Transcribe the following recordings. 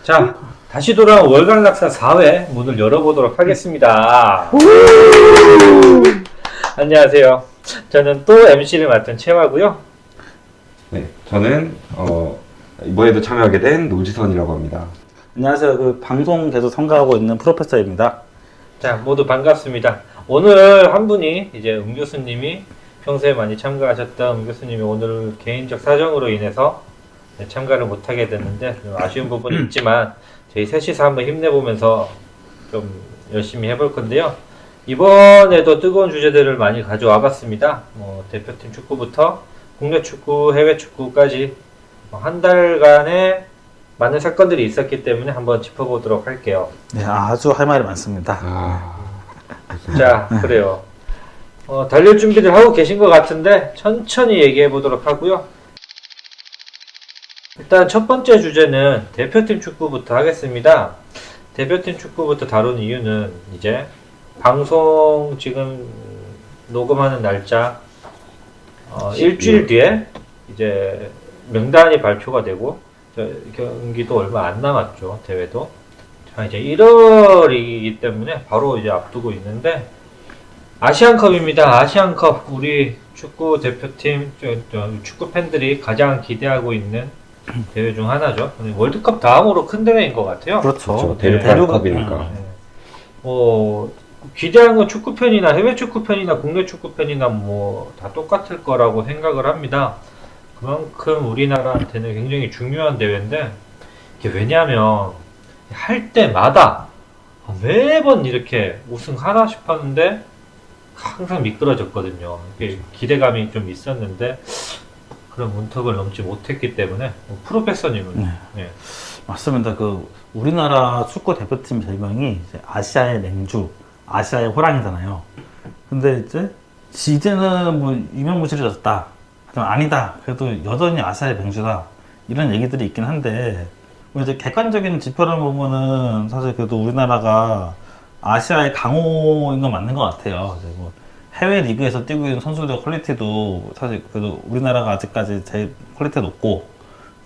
자, 다시 돌아온 월간 낙사 4회 문을 열어보도록 하겠습니다. 안녕하세요. 저는 또 MC를 맡은 채화고요. 네, 저는 이번에도 참여하게 된 노지선이라고 합니다. 안녕하세요. 그 방송 계속 참가하고 있는 프로페서입니다. 자, 모두 반갑습니다. 오늘 한 분이 이제 은 교수님이 평소에 많이 참가하셨던 은 교수님이 오늘 개인적 사정으로 인해서 참가를 못하게 됐는데 좀 아쉬운 부분이 있지만 저희 셋이서 한번 힘내보면서 좀 열심히 해볼 건데요. 이번에도 뜨거운 주제들을 많이 가져와 봤습니다. 대표팀 축구부터 국내 축구, 해외 축구까지 한 달간의 많은 사건들이 있었기 때문에 한번 짚어보도록 할게요. 네, 아주 할 말이 많습니다. 자, 그래요. 달릴 준비들 하고 계신 것 같은데 천천히 얘기해 보도록 하고요. 일단 첫 번째 주제는 대표팀 축구부터 하겠습니다. 대표팀 축구부터 다룬 이유는 이제 방송 지금 녹음하는 날짜 일주일 뒤에 이제 명단이 발표가 되고 경기도 얼마 안 남았죠. 대회도. 자, 이제 1월이기 때문에 바로 이제 앞두고 있는데 아시안컵입니다. 아시안컵. 우리 축구 대표팀, 축구 팬들이 가장 기대하고 있는 대회 중 하나죠. 월드컵 다음으로 큰 대회인 것 같아요. 그렇죠. 대륙컵이니까. 기대하는 건 축구 팬이나 해외 축구 팬이나 국내 축구 팬이나 뭐 다 똑같을 거라고 생각을 합니다. 그만큼 우리나라한테는 굉장히 중요한 대회인데, 이게 왜냐하면 할 때마다 매번 이렇게 우승하나 싶었는데 항상 미끄러졌거든요. 이게 기대감이 좀 있었는데 그런 문턱을 넘지 못했기 때문에 프로페서님은 네. 맞습니다. 그 우리나라 축구 대표팀 별명이 이제 아시아의 맹주, 아시아의 호랑이잖아요. 근데 이제는 뭐 유명무실해졌다. 하지만 아니다. 그래도 여전히 아시아의 맹주다. 이런 얘기들이 있긴 한데 뭐 이제 객관적인 지표를 보면은 사실 그래도 우리나라가 아시아의 강호인 건 맞는 것 같아요. 이제 뭐 해외 리그에서 뛰고 있는 선수들의 퀄리티도 사실 그래도 우리나라가 아직까지 제일 퀄리티가 높고,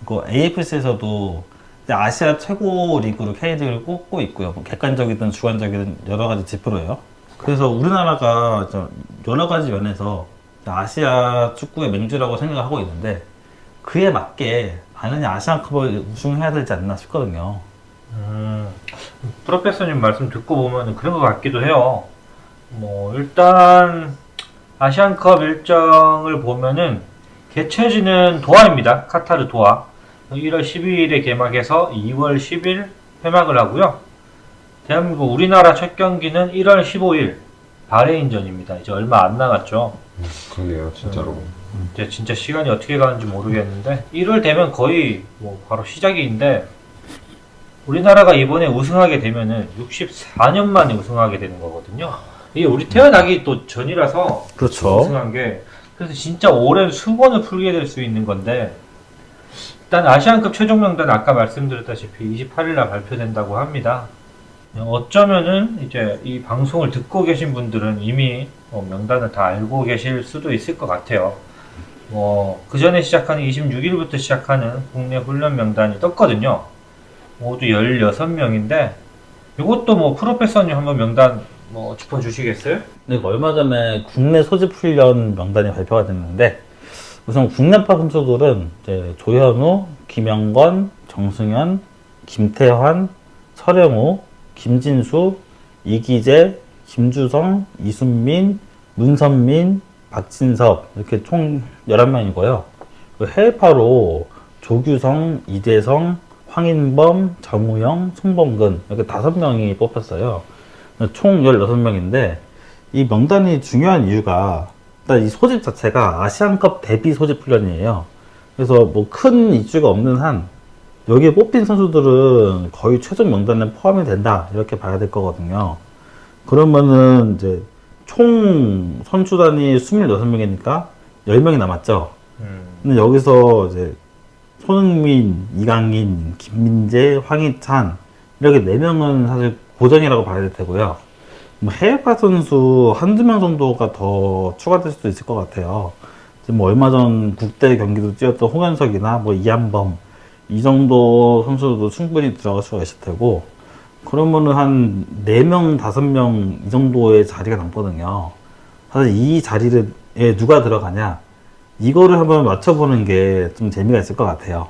그 AFC에서도 아시아 최고 리그로 K리그를 꼽고 있고요. 뭐 객관적이든 주관적이든 여러 가지 지표로요. 그래서 우리나라가 여러 가지 면에서 아시아 축구의 맹주라고 생각을 하고 있는데 그에 맞게 당연히 아시안컵을 우승해야 되지 않나 싶거든요. 프로페서님 말씀 듣고 보면 그런 것 같기도 해요. 일단 아시안컵 일정을 보면은 개최지는 도하입니다. 카타르 도하. 1월 12일에 개막해서 2월 10일 폐막을 하고요. 대한민국 우리나라 첫 경기는 1월 15일 바레인전입니다. 이제 얼마 안 남았죠. 그러네요, 진짜로. 이제 진짜 시간이 어떻게 가는지 모르겠는데 1월 되면 거의 바로 시작인데, 우리나라가 이번에 우승하게 되면은 64년 만에 우승하게 되는 거거든요. 이게 우리 태어나기 또 전이라서 그렇죠. 우승한 게, 그래서 진짜 오랜 수건을 풀게 될 수 있는 건데, 일단 아시안컵 최종 명단 아까 말씀드렸다시피 28일날 발표된다고 합니다. 어쩌면은 이제 이 방송을 듣고 계신 분들은 이미 명단을 다 알고 계실 수도 있을 것 같아요. 그 전에 시작하는 26일부터 시작하는 국내 훈련 명단이 떴거든요. 모두 16명인데, 이것도 프로페서님 한번 명단 짚어주시겠어요? 네, 얼마 전에 국내 소집 훈련 명단이 발표가 됐는데, 우선 국내파 선수들은 이제 조현우, 김영건, 정승현, 김태환, 서령우, 김진수, 이기재, 김주성, 이순민, 문선민, 박진섭, 이렇게 총 11명이고요. 해외파로 조규성, 이재성, 황인범, 정우영, 송범근, 이렇게 5명이 뽑혔어요. 총 16명인데, 이 명단이 중요한 이유가, 일단 이 소집 자체가 아시안컵 대비 소집 훈련이에요. 그래서 큰 이슈가 없는 한, 여기에 뽑힌 선수들은 거의 최종 명단에 포함이 된다, 이렇게 봐야 될 거거든요. 그러면은 이제 총 선수단이 26명이니까 10명이 남았죠. 근데 여기서 이제 손흥민, 이강인, 김민재, 황희찬 이렇게 4명은 사실 고정이라고 봐야 될 테고요. 해외파 선수 한두 명 정도가 더 추가될 수도 있을 것 같아요. 지금 얼마 전 국대 경기도 뛰었던 홍현석이나 이한범 이 정도 선수도 충분히 들어갈 수가 있을 테고, 그러면은 한 4명, 5명 이 정도의 자리가 남거든요. 사실 이 자리에 누가 들어가냐, 이거를 한번 맞춰보는 게 좀 재미가 있을 것 같아요.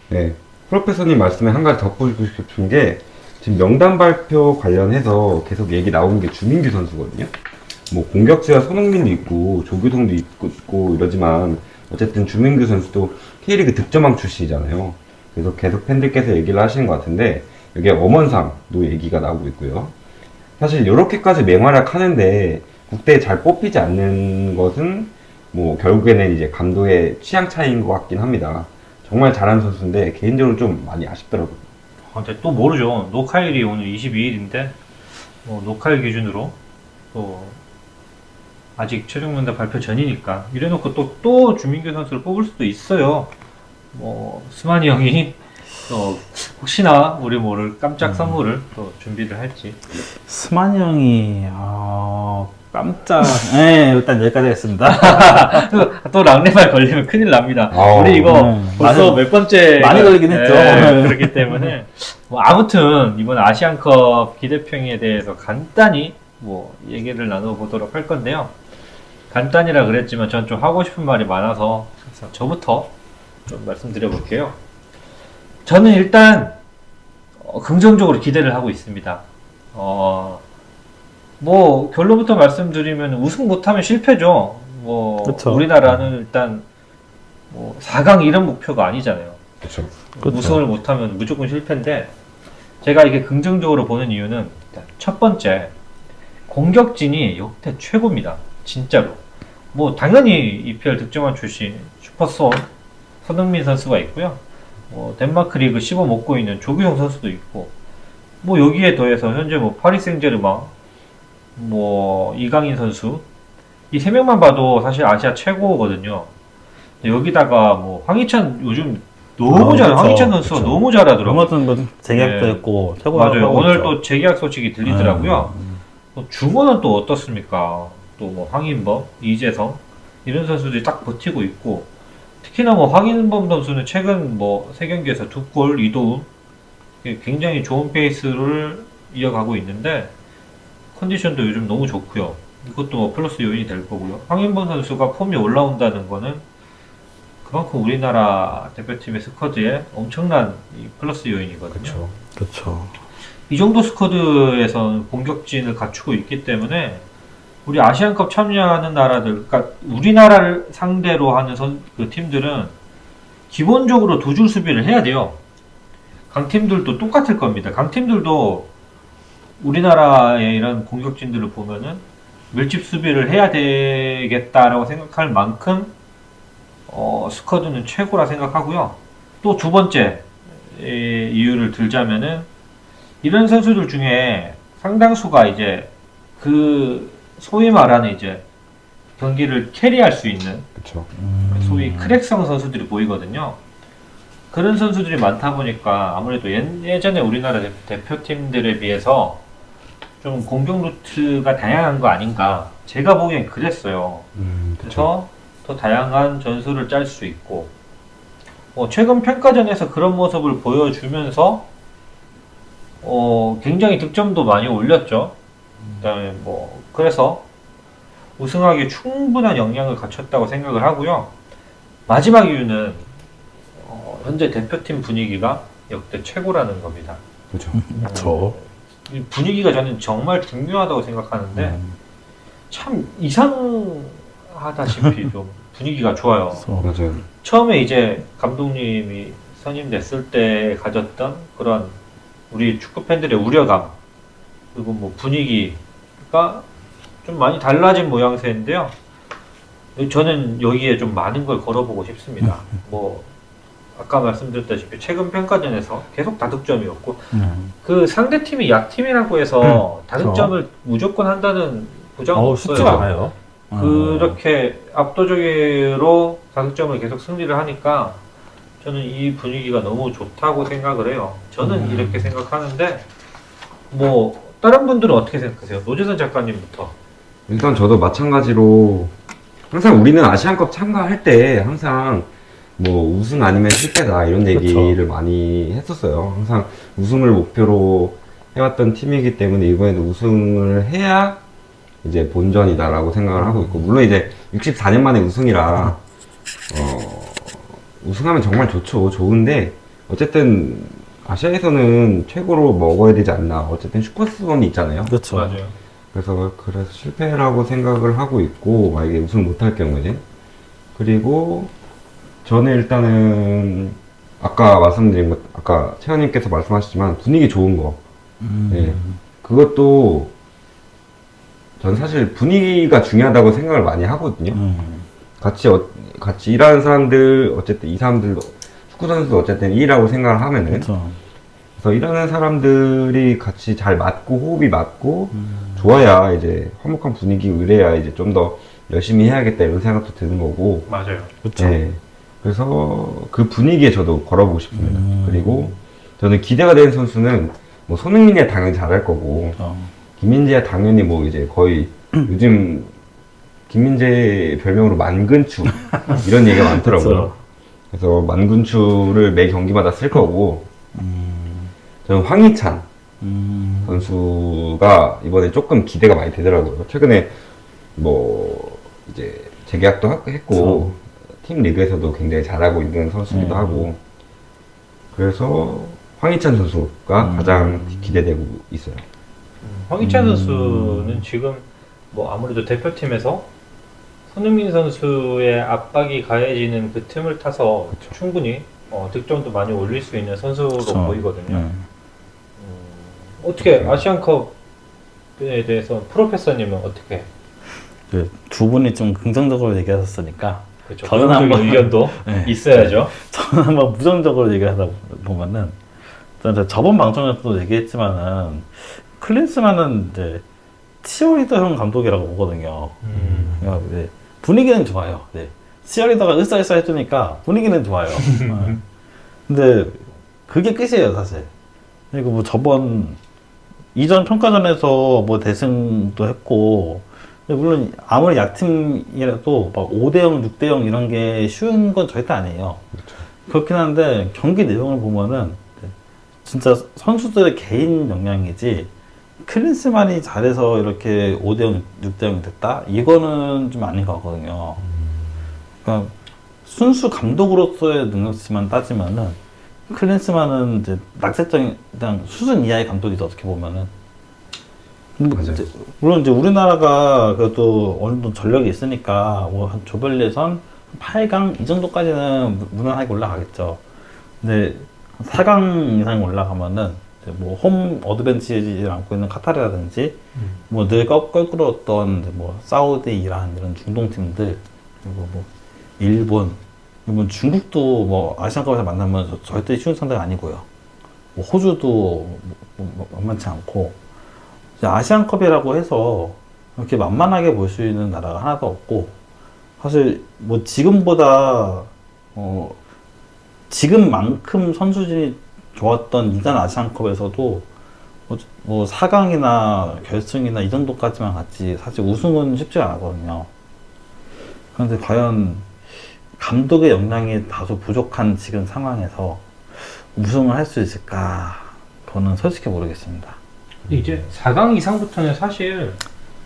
네. 프로페서님 말씀에 한 가지 덧붙이고 싶은 게, 지금 명단 발표 관련해서 계속 얘기 나오는 게 주민규 선수거든요. 뭐 공격수야 손흥민도 있고 조규성도 있고 이러지만 어쨌든 주민규 선수도 K리그 득점왕 출신이잖아요. 그래서 계속 팬들께서 얘기를 하시는 것 같은데, 여기에 엄원상도 얘기가 나오고 있고요. 사실 이렇게까지 맹활약 하는데 국대에 잘 뽑히지 않는 것은 뭐 결국에는 이제 감독의 취향 차이인 것 같긴 합니다. 정말 잘하는 선수인데 개인적으로 좀 많이 아쉽더라고요. 근데 또 모르죠. 녹화일이 오늘 22일인데 녹화일 기준으로 또 아직 최종 명단 발표 전이니까 이래놓고 또 주민규 선수를 뽑을 수도 있어요. 뭐 스마니 형이 또 혹시나 우리 모를 깜짝 선물을 또 준비를 할지. 스만이 형이, 깜짝, 네, 일단 여기까지 하겠습니다. 또 랑레말 걸리면 큰일 납니다. 아우, 우리 이거 벌써 몇 번째 많이 걸리긴 했죠. 그렇기 때문에 뭐 아무튼 이번 아시안컵 기대평에 대해서 간단히 뭐 얘기를 나눠보도록 할 건데요. 간단히라 그랬지만 전 좀 하고 싶은 말이 많아서 저부터 좀 말씀드려 볼게요. 저는 일단 긍정적으로 기대를 하고 있습니다. 뭐 결론부터 말씀드리면 우승 못하면 실패죠. 뭐 그쵸. 우리나라는 일단 뭐 4강 이런 목표가 아니잖아요. 그렇죠. 그쵸. 우승을 못하면 무조건 실패인데, 제가 이게 긍정적으로 보는 이유는 일단 첫 번째, 공격진이 역대 최고입니다. 진짜로. 뭐 당연히 EPL 득점왕 출신 슈퍼스원 손흥민 선수가 있고요. 뭐 덴마크 리그 15 먹고 있는 조규성 선수도 있고, 뭐 여기에 더해서 현재 뭐 파리 생제르맹, 뭐 이강인 선수, 이 세 명만 봐도 사실 아시아 최고거든요. 여기다가 뭐 황희찬 요즘 너무 잘해. 그쵸. 황희찬 선수가 그쵸. 너무 잘하더라고요. 얼마 전에 재계약도 예. 했고, 최고 맞아요. 오늘 또 재계약 소식이 들리더라고요. 네. 또 중원은 또 어떻습니까? 또 뭐 황인범, 이재성 이런 선수들이 딱 버티고 있고, 특히나 뭐 황인범 선수는 최근 뭐 3경기에서 2골 2도움, 굉장히 좋은 페이스를 이어가고 있는데 컨디션도 요즘 너무 좋고요. 이것도 뭐 플러스 요인이 될 거고요. 황인범 선수가 폼이 올라온다는 거는 그만큼 우리나라 대표팀의 스쿼드에 엄청난 이 플러스 요인이거든요. 그렇죠. 그렇죠. 이 정도 스쿼드에서는 공격진을 갖추고 있기 때문에 우리 아시안컵 참여하는 나라들, 그러니까 우리나라를 상대로 하는 그 팀들은 기본적으로 두 줄 수비를 해야 돼요. 강팀들도 똑같을 겁니다. 강팀들도 우리나라의 이런 공격진들을 보면은 밀집 수비를 해야 되겠다라고 생각할 만큼 스쿼드는 최고라 생각하고요. 또 두 번째 이유를 들자면은 이런 선수들 중에 상당수가 이제 그 소위 말하는 이제 경기를 캐리할 수 있는 그렇죠. 소위 크랙성 선수들이 보이거든요. 그런 선수들이 많다 보니까 아무래도 예전에 우리나라 대표팀들에 비해서 좀 공격 루트가 다양한 거 아닌가, 제가 보기엔 그랬어요. 그렇죠. 그래서 더 다양한 전술을 짤 수 있고, 최근 평가전에서 그런 모습을 보여주면서 굉장히 득점도 많이 올렸죠. 그다음에 그래서 우승하기에 충분한 역량을 갖췄다고 생각을 하고요. 마지막 이유는 현재 대표팀 분위기가 역대 최고라는 겁니다. 그렇죠. 그렇죠. 이 분위기가 저는 정말 중요하다고 생각하는데 참 이상하다시피 좀 분위기가 좋아요. 맞아요. 처음에 이제 감독님이 선임됐을 때 가졌던 그런 우리 축구 팬들의 우려감, 그리고 뭐 분위기가 좀 많이 달라진 모양새인데요. 저는 여기에 좀 많은 걸 걸어보고 싶습니다. 뭐 아까 말씀드렸다시피 최근 평가전에서 계속 다득점이었고, 그 상대팀이 약팀이라고 해서 다득점을 무조건 한다는 보장은 없어요. 쉽지 않아요. 그렇게 압도적으로 다득점을 계속 승리를 하니까 저는 이 분위기가 너무 좋다고 생각을 해요. 저는 이렇게 생각하는데, 뭐 다른 분들은 어떻게 생각하세요? 노재선 작가님부터. 일단 저도 마찬가지로 항상 우리는 아시안컵 참가할 때 항상 뭐 우승 아니면 실패다 이런 얘기를 많이 했었어요. 항상 우승을 목표로 해왔던 팀이기 때문에 이번에도 우승을 해야 이제 본전이다라고 생각을 하고 있고, 물론 이제 64년 만에 우승이라 우승하면 정말 좋죠. 좋은데 어쨌든 아시아에서는 최고로 먹어야 되지 않나. 어쨌든 슈퍼스원이 있잖아요. 그렇죠. 맞아요. 그래서 실패라고 생각을 하고 있고, 만약에 우승 못할 경우에는. 그리고 저는 일단은 아까 말씀드린 것, 아까 채연님께서 말씀하셨지만 분위기 좋은 거. 예. 그것도 전 사실 분위기가 중요하다고 생각을 많이 하거든요. 같이 일하는 사람들, 어쨌든 이 사람들도 축구 선수도 어쨌든 일이라고 생각을 하면은, 그렇죠. 그래서 일하는 사람들이 같이 잘 맞고 호흡이 맞고 좋아야 이제 화목한 분위기 의뢰야 이제 좀 더 열심히 해야겠다 이런 생각도 드는 거고. 맞아요. 그렇죠. 네. 그래서 그 분위기에 저도 걸어보고 싶습니다. 그리고 저는 기대가 되는 선수는 뭐 손흥민이야 당연히 잘할 거고, 김민재야 당연히 뭐 이제 거의 요즘 김민재 별명으로 만근추 이런 얘기가 많더라고요. 그렇죠. 그래서 만근추를 매 경기마다 쓸 거고, 저는 황희찬 선수가 이번에 조금 기대가 많이 되더라고요. 최근에 뭐 이제 재계약도 했고 팀 리그에서도 굉장히 잘하고 있는 선수기도 하고, 그래서 황희찬 선수가 가장 기대되고 있어요. 황희찬 선수는 지금 뭐 아무래도 대표팀에서 손흥민 선수의 압박이 가해지는 그 틈을 타서 충분히 득점도 많이 올릴 수 있는 선수로 그렇죠. 보이거든요. 네. 어떻게 아시안컵에 대해서 프로페서님은 어떻게? 두 분이 좀 긍정적으로 얘기하셨으니까 그렇죠. 저는 긍정적인 한번 의견도 네. 있어야죠. 저는 한번 부정적으로 얘기하다 보면은, 저는 저번 방송에서도 얘기했지만은 클린스만은 이제 치어리더형 감독이라고 보거든요. 그러니까 이제 분위기는 좋아요. 네. 치어리더가 으쌰으쌰 해주니까 분위기는 좋아요. 네. 근데 그게 끝이에요, 사실. 그리고 뭐 이전 평가전에서 뭐 대승도 했고, 물론 아무리 약팀이라도 막 5대0, 6대0 이런 게 쉬운 건 절대 아니에요. 그렇긴 한데 경기 내용을 보면은 진짜 선수들의 개인 역량이지 클린스만이 잘해서 이렇게 5대0, 6대0이 됐다? 이거는 좀 아닌 것 같거든요. 그러니까 순수 감독으로서의 능력치만 따지면은 클린스만은 이제 낙세적인 그냥 수준 이하의 감독이죠, 어떻게 보면은. 맞아요. 물론 이제 우리나라가 그래도 어느 정도 전력이 있으니까 뭐 한 조별 예선 8강 이 정도까지는 무난하게 올라가겠죠. 근데 4강 이상 올라가면은 이제 뭐 홈 어드밴티지를 안고 있는 카타르라든지 뭐 늘 껄끄러웠던 이제 뭐 사우디, 이란 이런 중동 팀들, 그리고 뭐 일본, 뭐 중국도 뭐 아시안컵에서 만나면 절대 쉬운 상대가 아니고요. 뭐 호주도 뭐 만만치 않고, 아시안컵이라고 해서 이렇게 만만하게 볼 수 있는 나라가 하나도 없고, 사실 뭐 지금보다 지금만큼 선수진이 좋았던 이전 아시안컵에서도 뭐 4강이나 결승이나 이 정도까지만 갔지 사실 우승은 쉽지 않았거든요. 그런데 과연 감독의 역량이 다소 부족한 지금 상황에서 우승을 할 수 있을까? 그거는 솔직히 모르겠습니다. 이제 4강 이상부터는 사실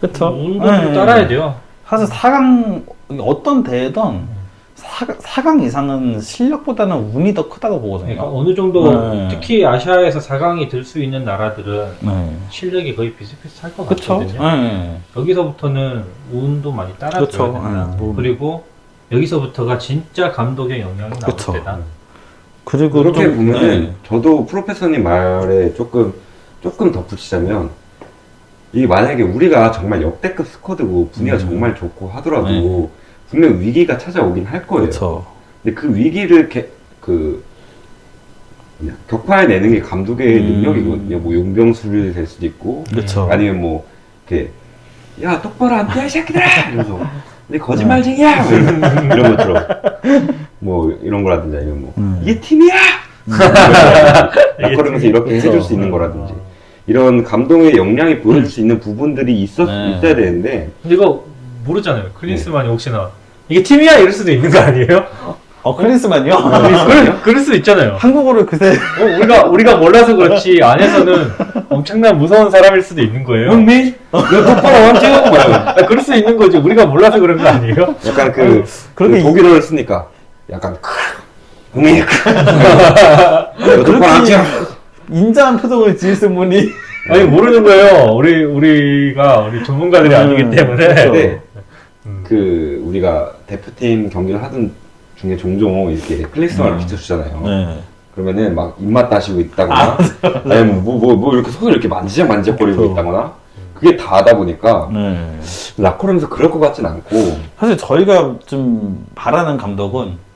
그쵸? 운동을 따라야 돼요. 사실 4강, 어떤 대회든 4강 이상은 실력보다는 운이 더 크다고 보거든요. 그러니까 어느 정도 네. 특히 아시아에서 4강이 들 수 있는 나라들은 네. 실력이 거의 비슷비슷할 것 그쵸? 같거든요. 네. 여기서부터는 운도 많이 따라줘야 그쵸. 된다. 네, 뭐. 그리고 여기서부터가 진짜 감독의 영향이 나올 그쵸. 때다. 그리고 그렇게 좀, 보면은 네. 저도 프로페서님 말에 조금 덧붙이자면, 이게 만약에 우리가 정말 역대급 스쿼드고 분위기가 정말 좋고 하더라도 네. 분명 위기가 찾아오긴 할 거예요. 그쵸. 근데 그 위기를 격파해내는 게 감독의 능력이거든요. 뭐 용병술이 될 수도 있고, 그쵸. 아니면 뭐 이렇게 야 똑바로 안 뛰어 이 새끼들아 이러면서 근데 거짓말쟁이야 뭐 이런 것처럼 뭐 이런 거라든지, 아니면 뭐 이게 팀이야 그러면서 이렇게 해줄 수 있는 거라든지, 이런 감독의 역량이 보여줄 수 있는 부분들이 있어야 되는데, 근데 이거 모르잖아요. 클린스만이 혹시나 이게 팀이야 이럴 수도 있는 거 아니에요? 클린스만이요? 그럴 수 있잖아요. 한국어를 그새 우리가 몰라서 그렇지 안에서는 엄청난 무서운 사람일 수도 있는 거예요. 형님? 너 똑바로 안 찍어? 아, 그럴 수 있는 거지. 우리가 몰라서 그런 거 아니에요? 약간 그렇게 그 독일어를 쓰니까 약간 형님 너 똑바로 안 찍어? 인자한 표정을 지으신 분이 아니 모르는 거예요. 우리가 전문가들이 아니기 때문에. 근데 그 우리가 대표팀 경기를 하던 중에 종종 이렇게 클리스마를 비춰주잖아요. 네. 그러면은 막 입맛 다시고 있다거나 아니면 뭐 이렇게 손을 이렇게 만지작거리고 그렇죠. 있다거나 그게 다 하다 보니까 네. 라커룸에서 그럴 것 같진 않고 사실 저희가 좀 바라는 감독은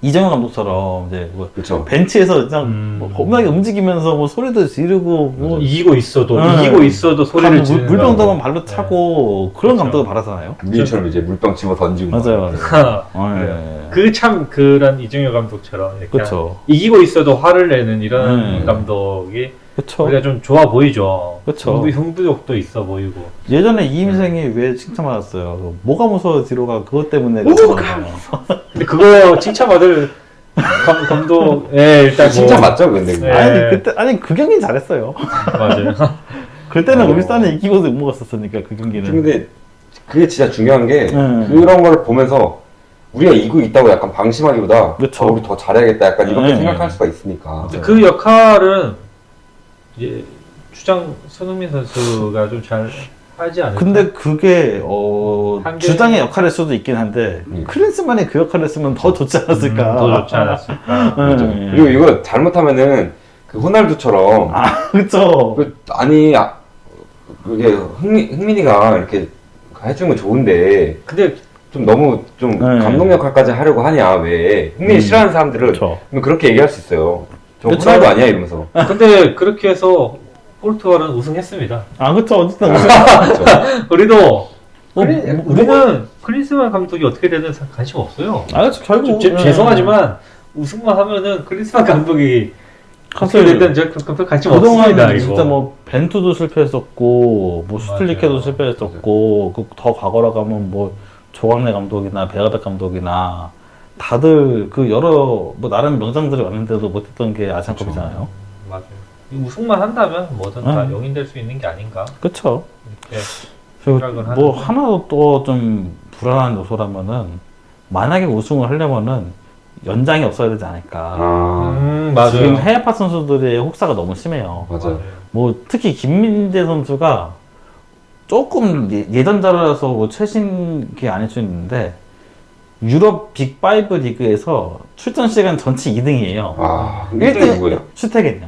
이정현 감독처럼 이제 뭐 그렇죠. 벤치에서 그냥 뭐 겁나게 움직이면서 뭐 소리도 지르고 뭐 이기고 있어도 네. 소리를 지르는 물병도만 발로 차고 그런 감독을 바라잖아요. 민처럼 이제 물병 집어 던지고 맞아요. 네. 그 그런 이정효 감독처럼 이렇게 그렇죠. 이기고 있어도 화를 내는 이런 감독이 그렇죠. 우리가 좀 좋아 보이죠. 그쵸. 흥부욕도 있어 보이고. 예전에 이임생이 왜 칭찬받았어요? 뭐가 무서워 뒤로가 그것 때문에 뭐가 그랬잖아요. 근데 그거 칭찬받을 감독에 일단 진짜 맞죠 근데 네. 아니 그 경기는 잘했어요. 맞아요. 그때는 울산이 이기고도 못 먹었었으니까 그 경기는. 근데 그게 진짜 중요한 게 네. 그런 걸 보면서 우리가 이기고 있다고 약간 방심하기보다 그쵸. 우리 더 잘해야겠다 약간 이렇게 네. 생각할 수가 있으니까 그 역할은 이제 주장 손흥민 선수가 좀 잘 하지 않을까? 근데 그게 한계- 주장의 역할일 수도 있긴 한데 크린스만이 그 역할을 했으면 더 좋지 않았을까. 더 좋지 않았을까? 네. 그리고 이거 잘못하면은 그 호날두처럼 그쵸. 그게 흥민이가 이렇게 해준 건 좋은데 근데 좀 너무 좀 네. 감독 역할까지 하려고 하냐 왜 흥민이 싫어하는 사람들은 그쵸. 그렇게 얘기할 수 있어요. 저 그쵸. 호날두 아니야 이러면서 근데 그렇게 해서 포르투갈은 우승했습니다. 그쵸. 어쨌든 우리도 뭐, 우리는 클린스만 감독이 어떻게 되든 관심 없어요. 그쵸. 결국 죄송하지만 우승만 하면은 클린스만 감독이 어떻게 사실 됐든 저 관심 그동안 없습니다. 이거. 진짜 뭐 벤투도 실패했었고 뭐 슈틸리케도 맞아요. 실패했었고 더 과거로 가면 뭐 조광래 감독이나 베가닥 감독이나 다들 그 여러 뭐 나름 명장들이 왔는데도 못했던 게 아시안컵이잖아요. 맞아요. 이 우승만 한다면 뭐든 다 응. 용인될 수 있는 게 아닌가 그쵸. 이렇게 그리고 생각을 뭐 하는데. 하나 또 좀 불안한 요소라면은 만약에 우승을 하려면은 연장이 없어야 되지 않을까. 맞아요. 지금 해외파 선수들의 혹사가 너무 심해요. 맞아요. 뭐 특히 김민재 선수가 조금 예전자라서 뭐 최신 게 아닐 수 있는데 유럽 빅5 리그에서 출전 시간 전체 2등이에요. 근데 1등 누구예요? 슈테겐이요.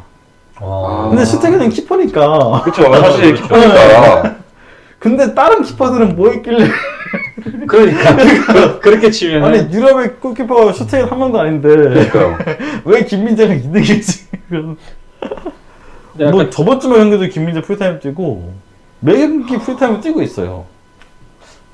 와. 근데 슈테겐은 키퍼니까. 그쵸 사실 키퍼니까 근데 다른 키퍼들은 뭐 했길래. 그러니까 그렇게 치면 아니 유럽의 골키퍼가 슈테겐 한 명도 아닌데 그러니까요. 왜 김민재가 2등이지? 뭐 저번 주 경기도 김민재 풀타임 뛰고 매 경기 풀타임 뛰고 있어요.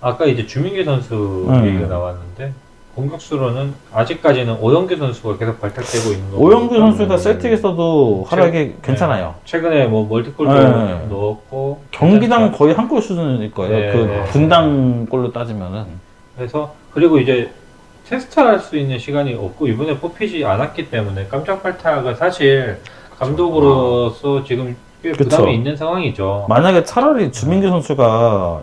아까 이제 주민규 선수 얘기가 나왔는데 공격수로는 아직까지는 오영규 선수가 계속 발탁되고 있는 거. 오영규 선수가 셀틱에서도 활약이 괜찮아요. 최근에 뭐 멀티골도 네. 넣었고 경기당 거의 한 골 수준일 거예요. 네. 그 분당 골로 따지면은. 그래서 그리고 이제 테스트할 수 있는 시간이 없고 이번에 뽑히지 않았기 때문에 깜짝 발탁은 사실 감독으로서 지금 꽤 그쵸. 부담이 있는 상황이죠. 만약에 차라리 주민규 선수가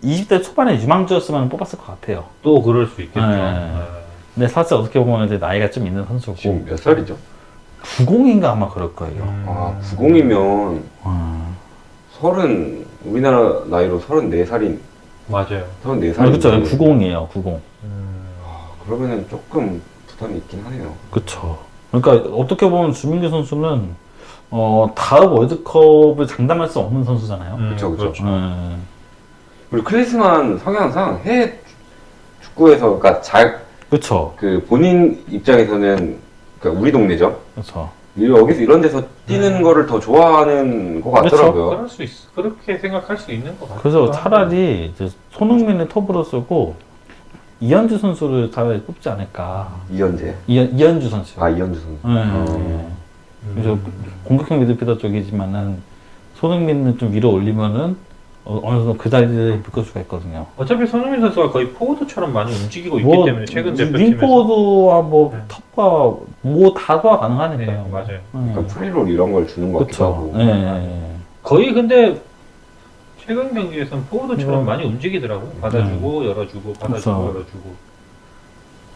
20대 초반에 유망주였으면 뽑았을 것 같아요. 또 그럴 수 있겠죠. 네. 네. 근데 사실 어떻게 보면 이제 나이가 좀 있는 선수고 지금 몇 살이죠? 90인가 아마 그럴 거예요. 90이면 음. 우리나라 나이로 34살인 맞아요. 34살인 그렇죠. 90이에요. 90. 그러면은 조금 부담이 있긴 하네요. 그렇죠. 그러니까 어떻게 보면 주민규 선수는 다음 월드컵을 장담할 수 없는 선수잖아요. 그쵸. 그렇죠. 그리고 클리스만 성향상 해외 축구에서 그러니까 그렇죠. 그 본인 입장에서는 그러니까 우리 동네죠. 그렇죠. 여기서 이런 데서 뛰는 거를 더 좋아하는 것 같더라고요. 그럴 수 있어. 그렇게 생각할 수 있는 것 같아요. 그래서 차라리 이제 손흥민을 톱으로 쓰고 이현주 선수를 차라리 뽑지 않을까. 이현재. 이현주 선수. 이현주 선수. 그래서 공격형 미드필더 쪽이지만은 손흥민은 좀 위로 올리면은 어느 정도 그 자리에 묶을 수가 있거든요. 어차피 손흥민 선수가 거의 포워드처럼 많이 움직이고 있기 뭐, 때문에 최근 대표팀에서 윙포워드와 뭐 네. 톱과 뭐 다 소화 네, 가능하니까요. 맞아요. 그러니까 프리롤 이런 걸 주는 것 같기도 그렇죠. 하고. 네. 거의 근데 최근 경기에서는 포워드처럼 음. 많이 움직이더라고. 받아주고 열어주고 받아주고 그쵸. 열어주고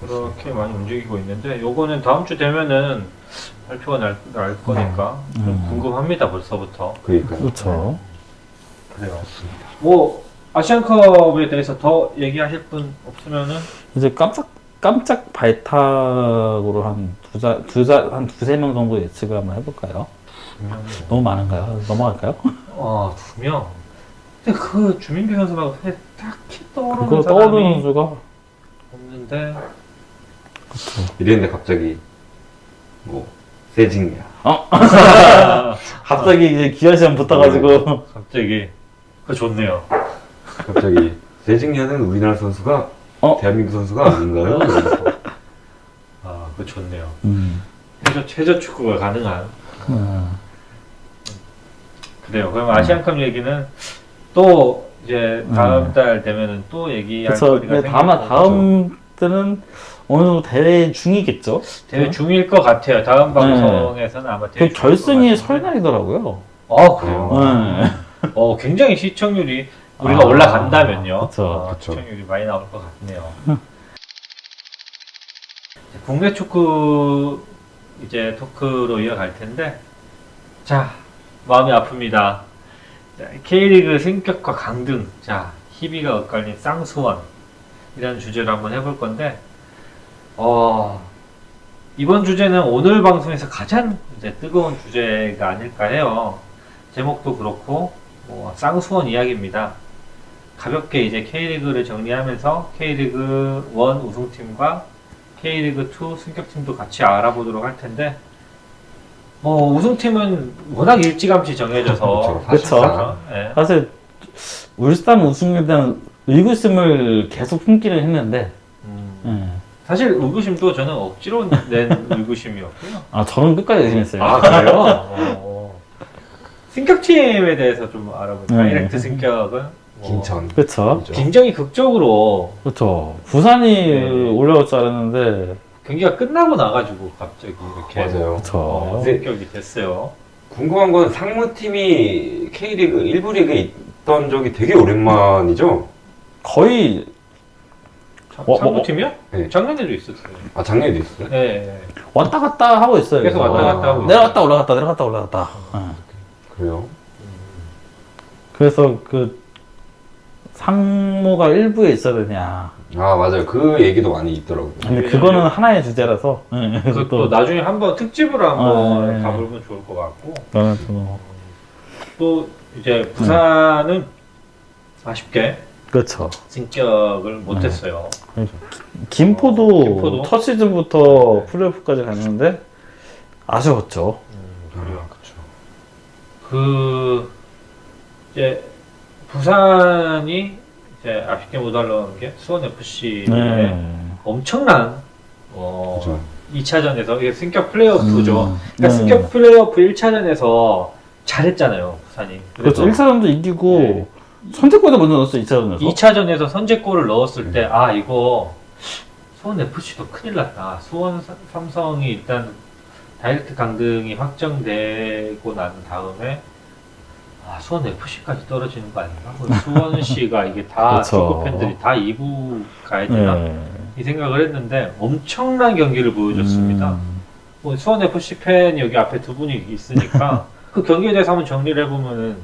그렇게 많이 움직이고 있는데 요거는 다음 주 되면은 발표가 날 거니까 좀 궁금합니다 벌써부터. 그러니까요. 그렇죠. 그래요. 뭐 아시안컵에 대해서 더 얘기하실 분 없으면은 이제 깜짝 발탁으로 한 두세 명 정도 예측을 한번 해볼까요? 너무 많은가요? 넘어갈까요? 두 명. 근데 그 주민규 선수가 딱히 떠오르는 그거 사람이 떠오르는 선수가 없는데 이랬는데 갑자기 뭐 세징야. 갑자기 이제 기아 시험 붙어가지고 갑자기 그 좋네요. 갑자기 세징야는 우리나라 선수가 대한민국 선수가 아닌가요? 이러면서. 그 좋네요. 음. 최저 축구가 가능한. 그래요. 그럼 아시안컵 얘기는 또 이제 다음 달 되면은 또 얘기할 그래서 거리가 생길 아마 거고. 다음 때는 어느 정도 대회 중이겠죠? 대회 중일 것 같아요. 다음 방송에서는 아마 대회 그 중일 결승이 것 같은데. 설날이더라고요. 그래요. 네. 굉장히 시청률이 우리가 올라간다면요. 그쵸. 그쵸. 시청률이 많이 나올 것 같네요. 국내 축구 이제 토크로 이어갈 텐데, 자, 마음이 아픕니다. 자, K리그 승격과 강등, 자, 희비가 엇갈린 쌍수원 이런 주제로 한번 해볼 건데, 이번 주제는 오늘 방송에서 가장 이제 뜨거운 주제가 아닐까 해요. 제목도 그렇고, 쌍수원 이야기입니다. 가볍게 이제 K리그를 정리하면서 K리그 1 우승팀과 K리그 2 승격팀도 같이 알아보도록 할 텐데, 우승팀은 워낙 일찌감치 정해져서 그쵸. 사실상, 예. 사실 울산 우승에 대한 의구심을 계속 품기는 했는데 사실 의구심도 저는 억지로 낸 의구심이었고요. 저는 끝까지 의심했어요. 그래요? 승격팀에 대해서 좀 알아볼까요? 다이렉트 승격은 김천. 그렇죠. 굉장히 극적으로 그렇죠. 부산이 네. 올라올 줄 알았는데 경기가 끝나고 나가지고 갑자기 이렇게 맞아요. 그쵸. 승격이 됐어요. 궁금한 건 상무팀이 K리그 1부 리그에 있던 적이 되게 오랜만이죠? 거의 상무팀이요? 네. 작년에도 있었어요. 작년에도 있어요? 네. 왔다 갔다 하고 있어요. 계속 왔다 갔다 하고 내려갔다 올라갔다 내려갔다 올라갔다. 그래요? 그래서 그 상무가 1부에 있어야 되냐. 맞아요. 그 얘기도 많이 있더라고요. 근데 그거는 하나의 주제라서. 그것도 나중에 한번 특집으로 한번 네. 가보면 좋을 것 같고. 그거는 또 또 이제 부산은 아쉽게 그렇죠. 승격을 못했어요. 김포도 첫 시즌부터 플레이오프까지 갔는데 아쉬웠죠. 그래요. 그쵸. 이제 부산이 이제 아쉽게 못 올라온 게 수원 FC의 엄청난 그쵸. 2차전에서 이게 승격 플레이오프죠. 그러니까 네. 승격 플레이오프 1차전에서 잘했잖아요, 부산이. 그렇죠. 1차전도 이기고 네. 선제골도 먼저 넣었어 2차전에서. 2차전에서 선제골을 넣었을 때 이거 수원 FC도 큰일 났다. 수원 삼성이 일단 다이렉트 강등이 확정되고 난 다음에 수원 FC까지 떨어지는 거 아닌가? 수원시가 이게 다 그렇죠. 축구 팬들이 다 2부 가야 되나? 이 생각을 했는데 엄청난 경기를 보여줬습니다. 수원 FC 팬 여기 앞에 두 분이 있으니까 그 경기에 대해서 한번 정리를 해보면은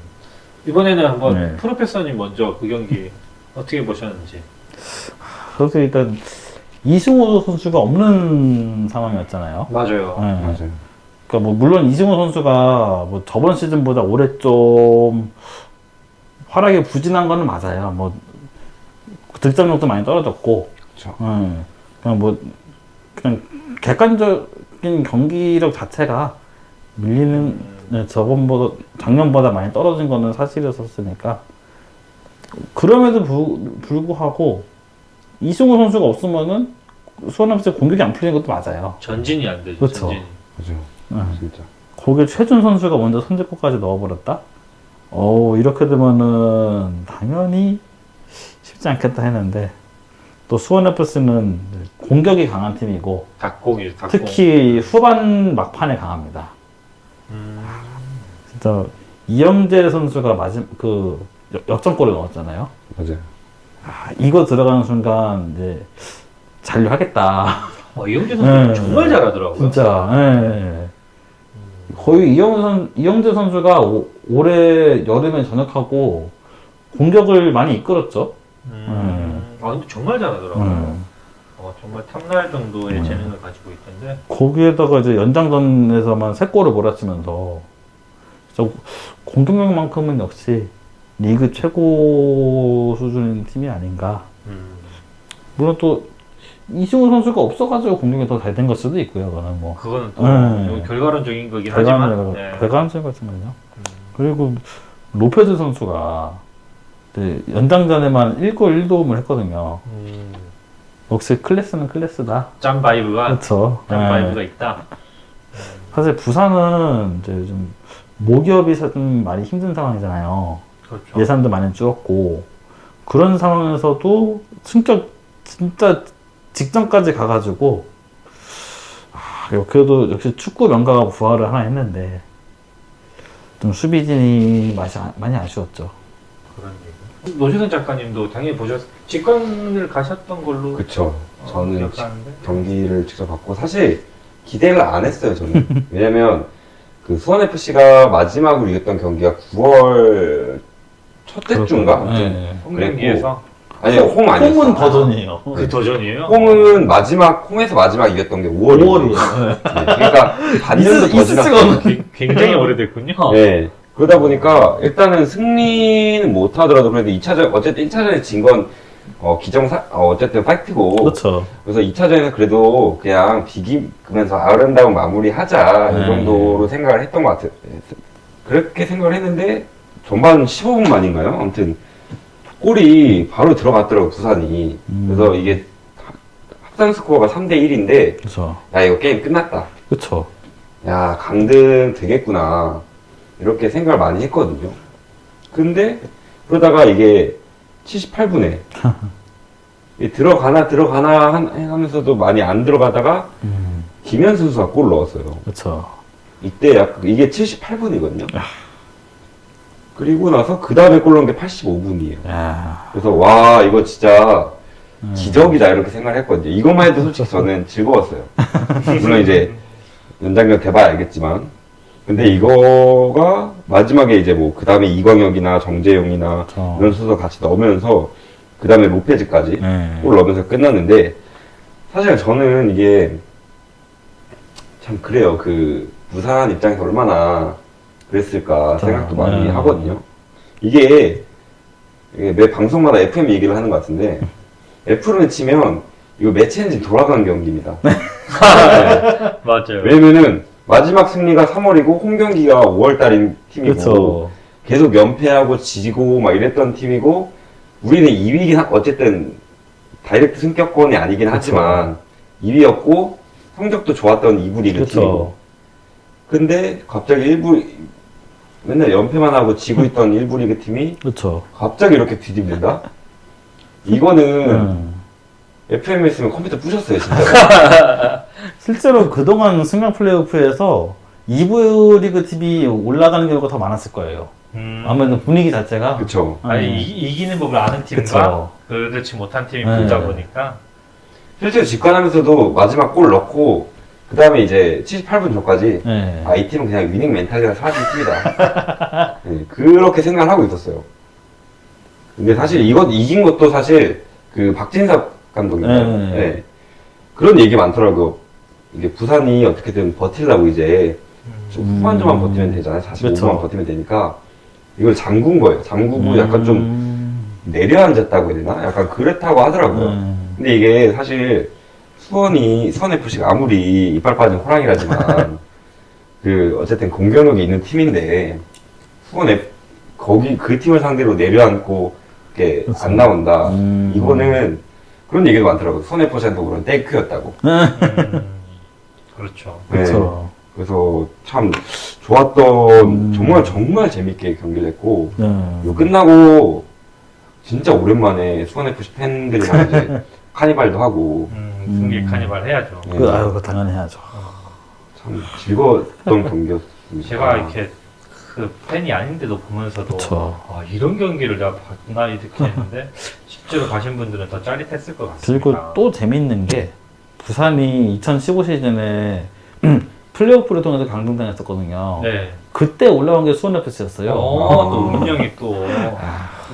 이번에는 한번 프로페서님 먼저 그 경기 어떻게 보셨는지. 그래서 일단 이승우 선수가 없는 상황이었잖아요. 맞아요. 맞아요. 그러니까 뭐 물론 이승우 선수가 뭐 저번 시즌보다 올해 좀 활약이 부진한 거는 맞아요. 뭐 득점력도 많이 떨어졌고, 그쵸. 그냥 객관적인 경기력 자체가 밀리는 저번보다 작년보다 많이 떨어진 거는 사실이었으니까 그럼에도 불구하고 이승우 선수가 없으면은 수원 FC 공격이 안 풀리는 것도 맞아요. 전진이 안 되죠. 그렇죠. 전진이. 맞아요. 진짜. 거기에 최준 선수가 먼저 선제골까지 넣어버렸다? 이렇게 되면은 당연히 쉽지 않겠다 했는데 또 수원 FC는 공격이 강한 팀이고 닭공이 닭공. 특히 후반 막판에 강합니다. 진짜 이영재 선수가 역전골을 넣었잖아요. 맞아요. 이거 들어가는 순간 이제 잔류하겠다. 이영재 선수 네. 정말 잘하더라고요. 진짜. 예. 거의 이영재 선수가 올해 여름에 전역하고 공격을 많이 이끌었죠. 근데 정말 잘하더라고요. 정말 탐날 정도의 재능을 가지고 있던데. 거기에다가 이제 연장전에서만 3골을 몰아치면서 진짜 공격력만큼은 역시 리그 최고 수준의 팀이 아닌가. 물론 또 이승우 선수가 없어가지고 공격이 더 잘 된 걸 수도 있고요. 그거는 뭐 그거는 또 네. 결과론적인 거긴 하지만. 배가함증 같은거요. 그리고 로페즈 선수가 이제 연장전에만 1골 1도움을 했거든요. 역시 클래스는 클래스다. 짠 바이브가 그렇죠. 짠 바이브가 있다. 사실 부산은 이제 좀 모기업이 좀 많이 힘든 상황이잖아요. 그렇죠. 예산도 많이 줄었고 그런 상황에서도 진짜 직전까지 가가지고 그래도 역시 축구 명가가 부활을 하나 했는데 좀 수비진이 많이 아쉬웠죠. 그런 얘기. 노재선 작가님도 당연히 직관을 가셨던 걸로. 그쵸. 저는 기억하는데. 경기를 직접 봤고, 사실 기대를 안 했어요, 저는. 왜냐면, 그 수원FC가 마지막으로 이겼던 경기가 9월 첫째 주인가? 아무튼 네. 홈경기에서. 아니, 홈 아니었어. 홈은 더전이에요. 그 도전이에요? 홈은 홈에서 마지막 이겼던 게 5월이에요. 그러니까 반년도 더 지났어요. 굉장히 오래됐군요. 네. 그러다 보니까 일단은 승리는 못 하더라도 그래도 2차전, 어쨌든 1차전에 진 건, 어쨌든 팩트고. 그렇죠. 그래서 2차전에는 그래도 그냥 비기면서 아름다운 마무리 하자. 이 정도로 생각을 했던 것 같아요. 그렇게 생각을 했는데, 전반 15분 만인가요? 아무튼, 골이 바로 들어갔더라고, 부산이. 그래서 이게 합산 스코어가 3대1인데, 그렇죠. 야, 이거 게임 끝났다. 그렇죠. 야, 강등 되겠구나. 이렇게 생각을 많이 했거든요. 근데, 그러다가 이게 78분에, 들어가나 하면서도 많이 안 들어가다가, 김현수 선수가 골 넣었어요. 그렇죠. 이때 이게 78분이거든요. 그리고 나서 그 다음에 골 넣은 게 85분이에요. 야. 그래서 와, 이거 진짜 기적이다 이렇게 생각을 했거든요. 이것만 해도 솔직히 저는 즐거웠어요. 물론 이제 연장전 돼봐야 알겠지만. 근데 이거가 마지막에 이제 뭐 그 다음에 이광혁이나 정재용이나 그렇죠. 이런 선수 같이 넣으면서 그 다음에 로페즈까지 네. 골 넣으면서 끝났는데, 사실 저는 이게 참 그래요. 그 부산 입장에서 얼마나 그랬을까 생각도 많이 하거든요. 이게 매 방송마다 FM 얘기를 하는 것 같은데, F로는 치면 이거 매치 엔진 돌아가는 경기입니다. 네. 맞아요. 왜냐면은 마지막 승리가 3월이고 홈 경기가 5월달인 팀이고, 그렇죠. 계속 연패하고 지고 막 이랬던 팀이고, 우리는 2위긴 어쨌든 다이렉트 승격권이 아니긴 하지만 2위였고 성적도 좋았던 2부 리그 팀이고. 근데 갑자기 맨날 연패만 하고 지고 있던 1부 리그 팀이 그렇죠. 갑자기 이렇게 뒤집는다? 이거는 FM이었으면 컴퓨터 부셨어요, 진짜. 실제로 그동안 승강 플레이오프에서 2부 리그 팀이 올라가는 경우가 더 많았을 거예요. 아무래도 분위기 자체가. 그쵸. 아니, 이기는 법을 아는 팀과 그쵸. 그렇지 못한 팀이 네. 붙다 보니까. 실제로 직관하면서도 마지막 골 넣고, 그 다음에 이제 78분 전까지, 네. 이 팀은 그냥 위닝 멘탈이라 사라진 팀이다. 네, 그렇게 생각을 하고 있었어요. 근데 사실 이긴 것도 사실 그 박진섭 감독인가요? 네. 네. 그런 얘기 많더라고요. 이게 부산이 어떻게든 버틸라고 이제 좀 후반전만 버티면 되잖아요. 45분만 그쵸. 버티면 되니까 이걸 잠근 거예요. 잠그고 약간 좀 내려앉았다고 해야 되나? 약간 그렇다고 하더라고요. 근데 이게 사실 수원 FC가 아무리 이빨 빠진 호랑이라지만 그 어쨌든 공격력이 있는 팀인데 그 팀을 상대로 내려앉고 이렇게 안 나온다. 이거는 그런 얘기도 많더라고요. 수원 FC한테 그런 땡큐였다고. 그렇죠. 네. 그렇죠. 그래서 참 좋았던 정말 재밌게 경기를 했고 이거 끝나고 진짜 오랜만에 수원FC 팬들이랑 이제 카니발도 하고 승리 카니발 해야죠. 네. 그거 당연히 해야죠. 참 즐거웠던 경기였습니다. 제가 이렇게 그 팬이 아닌데도 보면서도 그쵸. 아, 이런 경기를 내가 봤나 이렇게 했는데 실제로 가신 분들은 더 짜릿했을 것 같습니다. 그리고 또 재밌는 게 부산이 2015 시즌에 플레이오프를 통해서 강등당했었거든요. 네. 그때 올라온 게 수원FC였어요. 또 운명이 또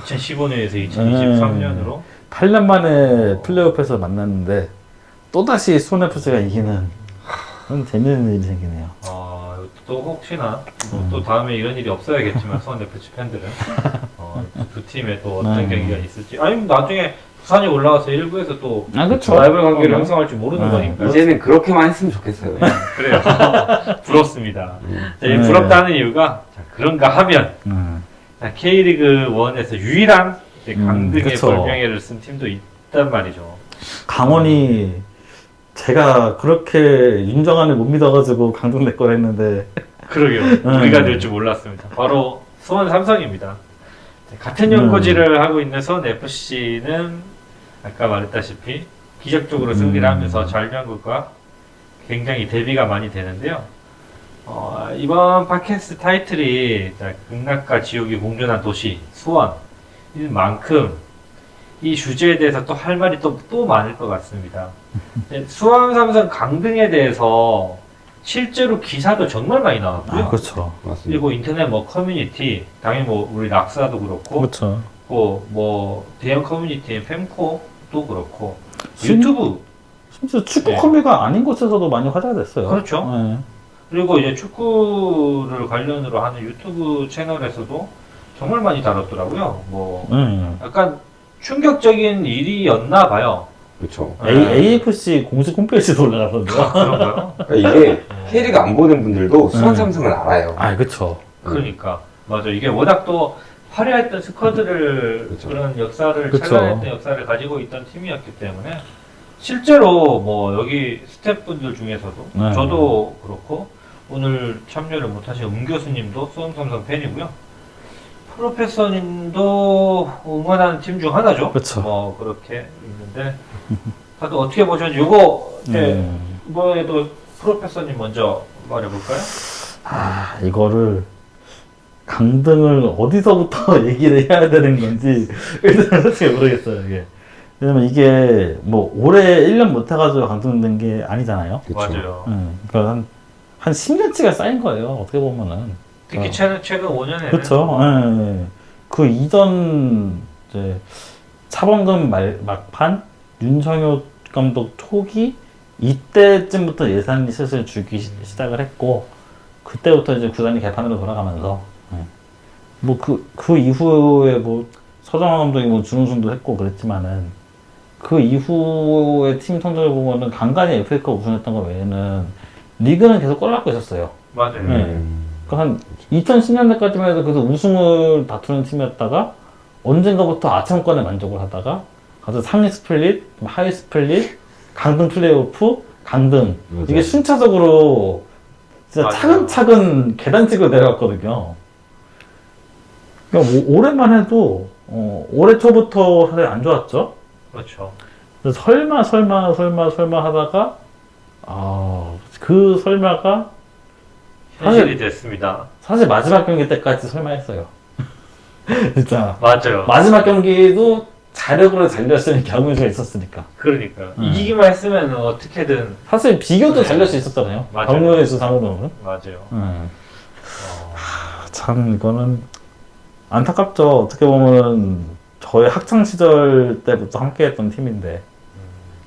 2015년에서 2023년으로 8년 만에 플레이오프에서 만났는데 또다시 수원FC가 이기는 그런 재밌는 일이 생기네요. 또 혹시나 또 다음에 이런 일이 없어야겠지만 수원FC 팬들은 두 팀의 또 어떤 경기가 있을지 아니면 나중에 부산이 올라와서 1부에서 또 그쵸. 라이벌 관계를 형성할지 모르는 거니까. 이제는 그렇게만 했으면 좋겠어요. 그래요. 부럽습니다. 자, 이 부럽다는 이유가 자, 그런가 하면 자, K리그 1에서 유일한 이제 강등의 그쵸. 벌명예를 쓴 팀도 있단 말이죠. 강원이 제가 그렇게 윤정환을 못 믿어가지고 강등 낼 걸 했는데 그러게요. 우리가 될 줄 몰랐습니다. 바로 수원 삼성입니다. 같은 연고지를 하고 있는 수원 FC는 아까 말했다시피 기적적으로 승리를 하면서 잘명국과 굉장히 대비가 많이 되는데요. 이번 팟캐스트 타이틀이 극락과 지옥이 공존한 도시 수원인 만큼 이 주제에 대해서 또 할 말이 또 많을 것 같습니다. 수원 삼성 강등에 대해서 실제로 기사도 정말 많이 나왔고요. 그렇죠. 맞습니다. 그리고 인터넷 뭐 커뮤니티, 당연히 뭐 우리 락사도 그렇고, 그렇죠. 뭐 대형 커뮤니티인 fem코도 그렇고, 유튜브 심지어 축구 네. 커뮤가 아닌 곳에서도 많이 화제가 됐어요. 그렇죠. 네. 그리고 이제 축구를 관련으로 하는 유튜브 채널에서도 정말 많이 다뤘더라고요. 뭐 약간 충격적인 일이었나 봐요. 그렇죠. AFC 공식 홈페이지도 올라가던데요. 그런가요? 그러니까 이게 K리그 안 보는 분들도 수원 삼성을 알아요. 그렇죠. 그러니까 맞아. 이게 워낙 또 화려했던 스쿼드를 그쵸. 그런 역사를 그쵸. 찬란했던 역사를 가지고 있던 팀이었기 때문에 실제로 뭐 여기 스태프분들 중에서도 네. 저도 그렇고 오늘 참여를 못하신 교수님도 수원 삼성 팬이고요. 프로페서님도 응원하는 팀 중 하나죠. 그쵸. 뭐 그렇게 있는데 다들 어떻게 보셨는지 요거 이번에도 프로페서님 먼저 말해볼까요? 이거를 강등을 어디서부터 얘기를 해야 되는 건지 일단 솔직히 모르겠어요. 이게. 왜냐면 이게 뭐 올해 1년 못 해가지고 강등된 게 아니잖아요. 그쵸. 맞아요. 그러니까 한 10년치가 쌓인 거예요. 어떻게 보면은. 특히 최근 5년에는 그렇죠. 그 이전 이제 차범근 막판, 윤성효 감독 초기 이때쯤부터 예산이 슬슬 주기 시작을 했고 그때부터 이제 구단이 개판으로 돌아가면서 뭐 그 이후에 뭐 서정환 감독이 뭐 준우승도 했고 그랬지만은 그 이후에 팀 성적을 보면은 간간히 FA컵 우승했던 거 외에는 리그는 계속 꼴락고 있었어요. 맞아요. 그러니까 한 2010년대까지만 해도 그래서 우승을 다투는 팀이었다가 언젠가부터 아차원권에 만족을 하다가 가서 상위 스플릿, 하위 스플릿, 강등 플레이오프, 강등 맞아요. 이게 순차적으로 진짜 맞아요. 차근차근 계단식으로 내려갔거든요. 그러니까 뭐 올해만 해도 올해 초부터 사실 안 좋았죠. 그렇죠. 그래서 설마 하다가 그 설마가 현실이 됐습니다. 사실 마지막 경기 때까지 설마 했어요. 진짜 맞아요. 마지막 경기도 자력으로 달렸으니 경우가 있었으니까. 그러니까 이기기만 했으면 어떻게든 사실 비교도 달릴 수 있었잖아요. 맞아요. 경우의 수 상으로는. 맞아요. 참 이거는 안타깝죠. 어떻게 보면 저의 학창 시절 때부터 함께했던 팀인데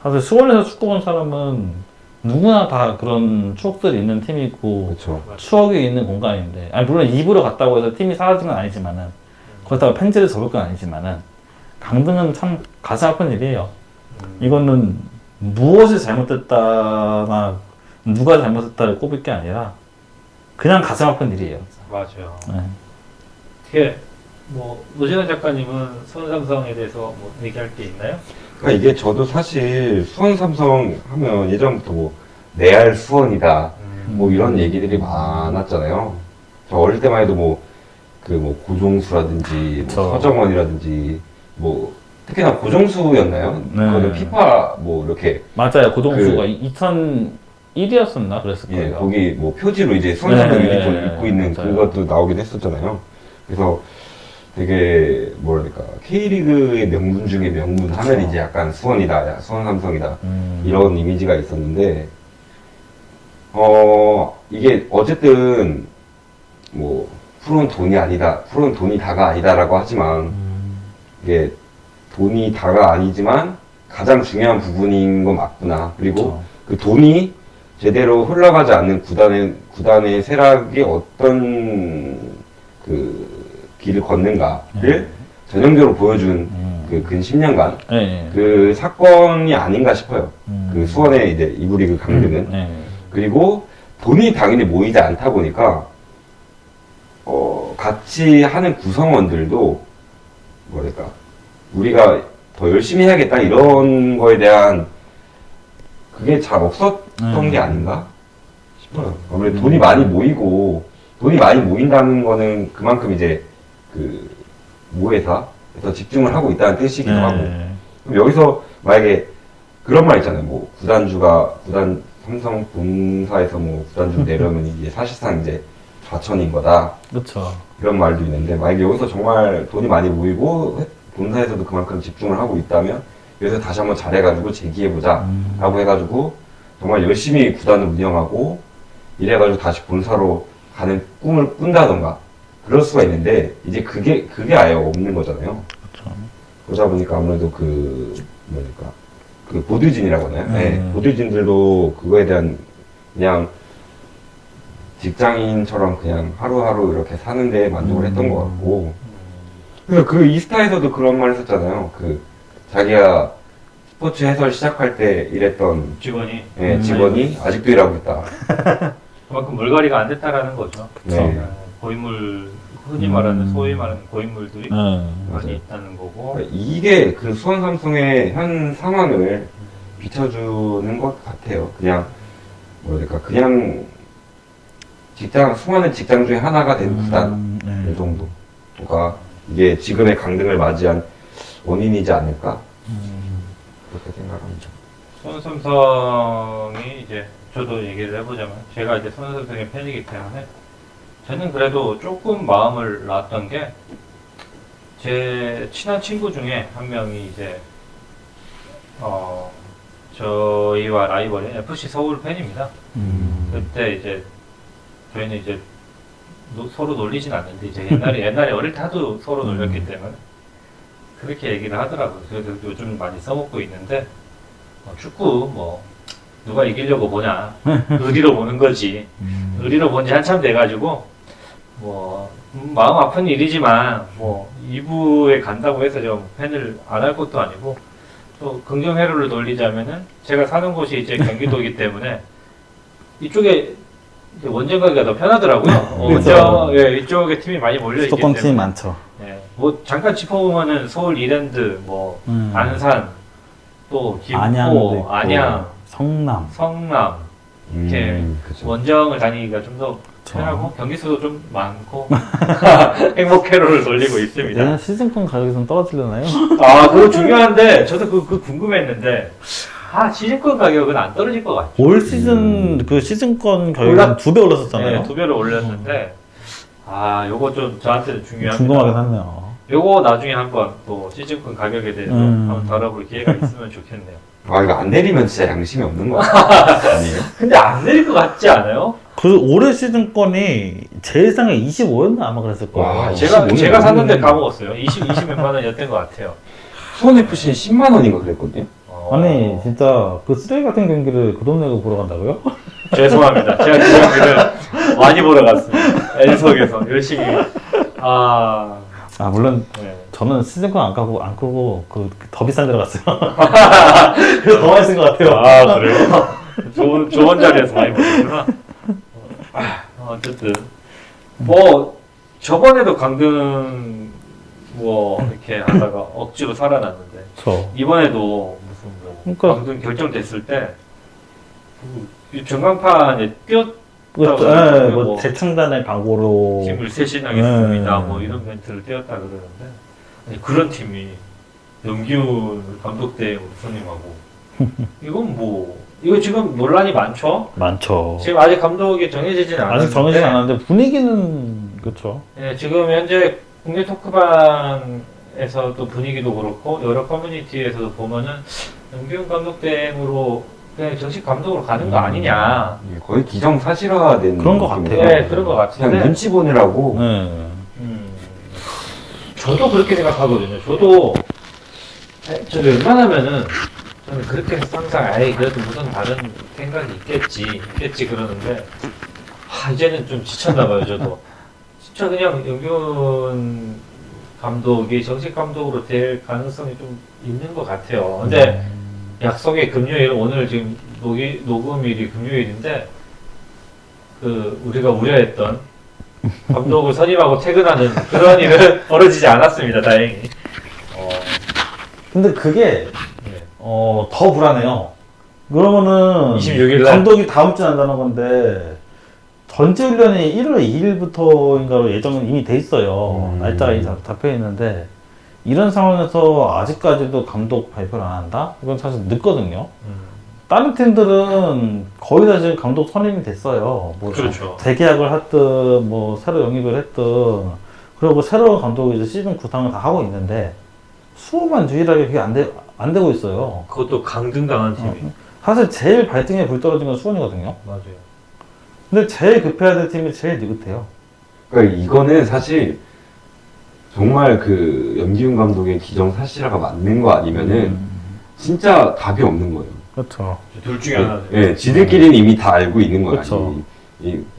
사실 수원에서 축구 본 사람은 누구나 다 그런 추억들이 있는 팀이고 그렇죠. 추억이 있는 공간인데 물론 입으로 갔다고 해서 팀이 사라진 건 아니지만은 거기다가 펜지를 접을 건 아니지만은 강등은 참 가슴 아픈 일이에요. 이거는 무엇이 잘못됐다나 누가 잘못했다를 꼽을 게 아니라 그냥 가슴 아픈 일이에요. 맞아요. 네. 어떻게 뭐 노진아 작가님은 수원삼성에 대해서 뭐 얘기할 게 있나요? 그러니까 이게 저도 사실 수원 삼성 하면 예전부터 뭐 레알 수원이다, 뭐 이런 얘기들이 많았잖아요. 저 어릴 때만 해도 뭐 고종수라든지 그쵸. 서정원이라든지 뭐 특히나 고종수였나요? 네. 그거는 피파 뭐 이렇게 맞아요. 고종수가 2001이었었나 그랬을 예, 거예요. 거기 뭐 표지로 이제 손잡이 네, 유니폼 네, 입고 있는 맞아요. 그것도 나오기도 했었잖아요. 그래서 되게 뭐랄까 K리그의 명문 중에 명문 하면 이제 약간 수원이다, 야, 수원 삼성이다 이런 이미지가 있었는데 이게 어쨌든 뭐 프로는 돈이 아니다, 프로는 돈이 다가 아니다라고 하지만 이게 돈이 다가 아니지만 가장 중요한 부분인 건 맞구나. 그리고 그 돈이 제대로 흘러가지 않는 구단의 세락이 어떤 그 길을 걷는가를 전형적으로 보여준 그 근 10년간 네. 그 사건이 아닌가 싶어요. 그 수원의 이제 이브리그 강등은. 네. 그리고 돈이 당연히 모이지 않다 보니까 같이 하는 구성원들도 뭐랄까 우리가 더 열심히 해야겠다 이런 거에 대한 그게 잘 없었던 게 아닌가 싶어요. 아무래도 돈이 많이 모이고 돈이 많이 모인다는 거는 그만큼 이제 그 모회사에서 집중을 하고 있다는 뜻이기도 하고 그럼 여기서 만약에 그런 말 있잖아요. 뭐 구단 삼성 본사에서 뭐 구단주 내려면 이게 사실상 이제 좌천인 거다. 그렇죠. 이런 말도 있는데 만약에 여기서 정말 돈이 많이 모이고 본사에서도 그만큼 집중을 하고 있다면 여기서 다시 한번 잘해가지고 재기해보자 라고 해가지고 정말 열심히 구단을 운영하고 이래가지고 다시 본사로 가는 꿈을 꾼다던가 그럴 수가 있는데 이제 그게 아예 없는 거잖아요. 그렇죠. 그러다 보니까 아무래도 그 보드진이라고 하나요? 네, 보드진들도 그거에 대한 그냥 직장인처럼 그냥 하루하루 이렇게 사는데 만족을 했던 것 같고 그래서 그 이스타에서도 그런 말 했었잖아요. 그 자기가 스포츠 해설 시작할 때 일했던 직원이 직원이 아직도 일하고 있다. 그만큼 물갈이가 안 됐다라는 거죠. 네. 고인물 흔히 말하는 소위 말하는 고인물들이 맞아요. 많이 있다는 거고 이게 그 수원 삼성의 현 상황을 비춰주는 것 같아요. 그냥 뭐랄까 그냥 수많은 직장 중에 하나가 된 구단 이 정도가 이게 지금의 강등을 맞이한 원인이지 않을까 그렇게 생각합니다. 수원 삼성이 이제 저도 얘기를 해보자면 제가 이제 수원 삼성의 팬이기 때문에 저는 그래도 조금 마음을 놨던 게 제 친한 친구 중에 한 명이 이제 저희와 라이벌인 FC 서울 팬입니다. 그때 이제 저희는 이제 서로 놀리진 않는데 이제 옛날에 어릴 때 하도 서로 놀렸기 때문에 그렇게 얘기를 하더라고요. 그래서 요즘 많이 써먹고 있는데 축구 뭐 누가 이기려고 보냐 의리로 보는 거지. 의리로 본 지 한참 돼가지고 뭐 마음 아픈 일이지만 뭐 2부에 간다고 해서 좀 팬을 안 할 것도 아니고 또 긍정 회로를 돌리자면은 제가 사는 곳이 이제 경기도이기 때문에 이쪽에 이제 원정 가기가 더 편하더라고요. 이쪽에 팀이 많이 몰려 있기 수도권 때문에. 팀이 많죠. 뭐 잠깐 짚어보면은 서울 이랜드, 뭐 안산, 또 김포, 안양도 있고, 안양, 성남. 이렇게 그쵸. 원정을 다니기가 좀 더 편하고 경기 수도 좀 많고 행복 회로를 돌리고 있습니다. 내년 시즌권 가격이 좀 떨어지려나요? 그거 중요한데 저도 그거 궁금했는데 시즌권 가격은 안 떨어질 것 같아요. 올 시즌 그 시즌권 가격이 올랐- 2배 올랐었잖아요. 네, 2배로 올렸는데 요거 좀 저한테는 중요합니다. 궁금하긴 하네요. 요거 나중에 한번 또 시즌권 가격에 대해서 한번 다뤄볼 기회가 있으면 좋겠네요. 이거 안 내리면 진짜 양심이 없는 거 아니에요? 근데 안 내릴 것 같지 않아요? 그 올해 시즌권이 제일 싼게 25였나 아마 그랬을 거예요. 와, 제가 25 샀는데 까먹었어요. 20 몇만 원이었던 것 같아요. 수원FC는 10만 원인가 그랬거든요. 아니 진짜 그 쓰레기 같은 경기를 그 돈 내고 보러 간다고요? 죄송합니다. 제가 그 경기를 많이 보러 갔습니다. N석에서 열심히. 물론 네. 저는 시즌권 안 끄고 더 비싼 데로 갔어요. 그래서 더 많이 쓴 것 같아요. 그래요? 좋은 자리에서 많이 보셨구나. 어쨌든 뭐 저번에도 강등 뭐 이렇게 하다가 억지로 살아났는데 이번에도 무슨 뭐 그러니까- 강등 결정됐을 때 그 전광판에 그렇죠. 그러고 예, 뭐 재창단의 각오로 팀을 쇄신하겠습니다. 네. 뭐 이런 멘트를 띄웠다 그러는데 아니, 그런 팀이 염기훈 감독 대행으로 선임하고 이건 뭐 이거 지금 논란이 많죠. 많죠. 지금 아직 감독이 정해지진 않았는데 아직 정해지지 않았는데 분위기는 그렇죠. 예, 지금 현재 국내 토크방에서도 분위기도 그렇고 여러 커뮤니티에서도 보면은 염기훈 감독 대행으로 그냥 정식 감독으로 가는 거 아니냐. 예, 거의 기정사실화된 그런 것 느낌이에요. 같아요. 네, 그런 것 그냥 같은데 눈치 보느라고 네. 저도 그렇게 생각하거든요. 저도 웬만하면은 저는 그렇게 항상 아예 그래도 무슨 다른 생각이 있겠지 그러는데 이제는 좀 지쳤나 봐요. 저도 진짜 그냥 염기훈 감독이 정식 감독으로 될 가능성이 좀 있는 것 같아요. 근데 약속의 금요일 오늘 지금 녹음일이 금요일인데 그 우리가 우려했던 감독을 선임하고 퇴근하는 그런 일은 벌어지지 않았습니다. 다행히. 근데 그게 네. 더 불안해요. 그러면은 26일 날? 감독이 다음 주에 한다는 건데 전지훈련이 1월 2일부터인가로 예정은 이미 돼 있어요. 날짜가 이미 잡혀 있는데 이런 상황에서 아직까지도 감독 발표를 안 한다? 이건 사실 늦거든요. 다른 팀들은 거의 다 지금 감독 선임이 됐어요. 뭐 그렇죠. 재계약을 했든 뭐 새로 영입을 했든 그리고 새로운 감독이 이제 시즌 구상을 다 하고 있는데 수호만 유일하게 그게 안 되고 있어요. 그것도 강등당한 팀이. 사실 제일 발등에 불 떨어진 건 수원이거든요. 맞아요. 근데 제일 급해야 될 팀이 제일 느긋해요. 그러니까 이거는 사실 정말 그 염기훈 감독의 기정사실화가 맞는 거 아니면은 진짜 답이 없는 거예요. 그렇죠. 둘 중에 하나죠. 예, 지들끼리는 이미 다 알고 있는 거야. 그쵸.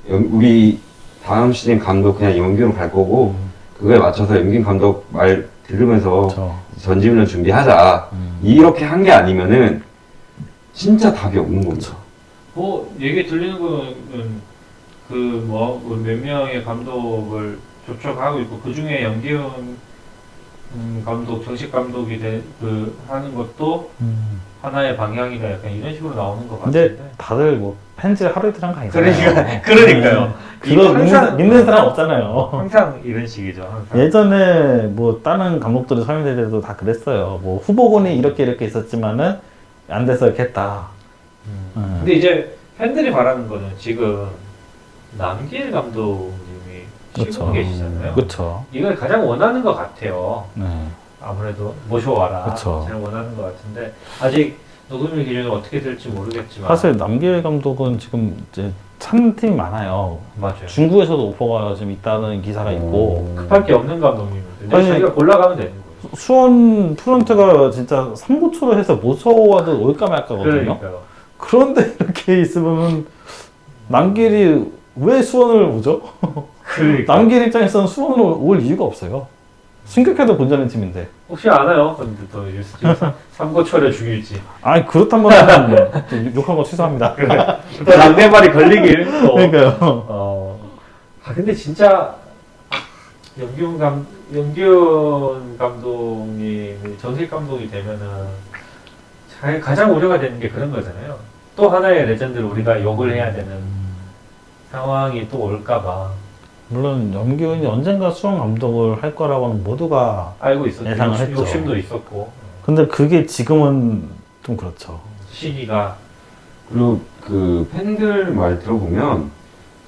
우리 다음 시즌 감독 그냥 염기훈 갈 거고 그거에 맞춰서 염기훈 감독 말 들으면서 그렇죠. 전지훈련 준비하자. 이렇게 한 게 아니면은 진짜 답이 없는 거죠. 뭐 얘기 들리는 거는 그 뭐 몇 명의 감독을 접촉하고 있고 그 중에 염기훈 감독 정식 감독이 하는 것도 하나의 방향이다 약간 이런 식으로 나오는 것 근데 같은데. 다들 뭐 팬츠 하루 이틀 한 거 아니잖아요. 그러니까요. 그거 이거 항상- 믿는 사람 없잖아요. 항상 이런 식이죠. 항상. 예전에 뭐 다른 감독들이 선임될 때도 다 그랬어요. 뭐 후보군이 이렇게 있었지만은 안 돼서 이렇게 했다. 근데 이제 팬들이 바라는 거는 지금 남길 감독님이 그렇죠. 쉬고 계시잖아요. 그렇죠. 이걸 가장 원하는 것 같아요. 네. 아무래도 모셔와라. 그쵸. 제일 원하는 것 같은데 아직 녹음일 기준이 어떻게 될지 모르겠지만 사실 남길 감독은 지금 이제 찾는 팀이 많아요. 맞아요. 중국에서도 오퍼가 지금 있다는 기사가 있고 급할 게 없는 감독님인데 아니, 자기가 골라가면 되는 거예요. 수원 프런트가 진짜 3구초로 해서 모서워도 올까 말까거든요. 그러니까요. 그런데 이렇게 있으면 남길이 왜 수원을 오죠? 그러니까. 남길 입장에서는 수원을 올 이유가 없어요. 승격해도 본전의 팀인데. 혹시 알아요? 근데 또 지금 삼고초려 죽일지. 아니 그렇다면 또 욕한 거 취소합니다. 또 낙내발이 걸리길. 또. 그러니까요. 근데 진짜 염기훈 감독님이 전직 감독이 되면은 가장 우려가 되는 게 그런 거잖아요. 또 하나의 레전드를 우리가 욕을 해야 되는 상황이 또 올까봐 물론 염기훈이 언젠가 수원 감독을 할 거라고는 모두가 알고 있었죠. 예상을 했죠. 욕심도 있었고 근데 그게 지금은 좀 그렇죠. 시기가 그리고 그 팬들 말 들어보면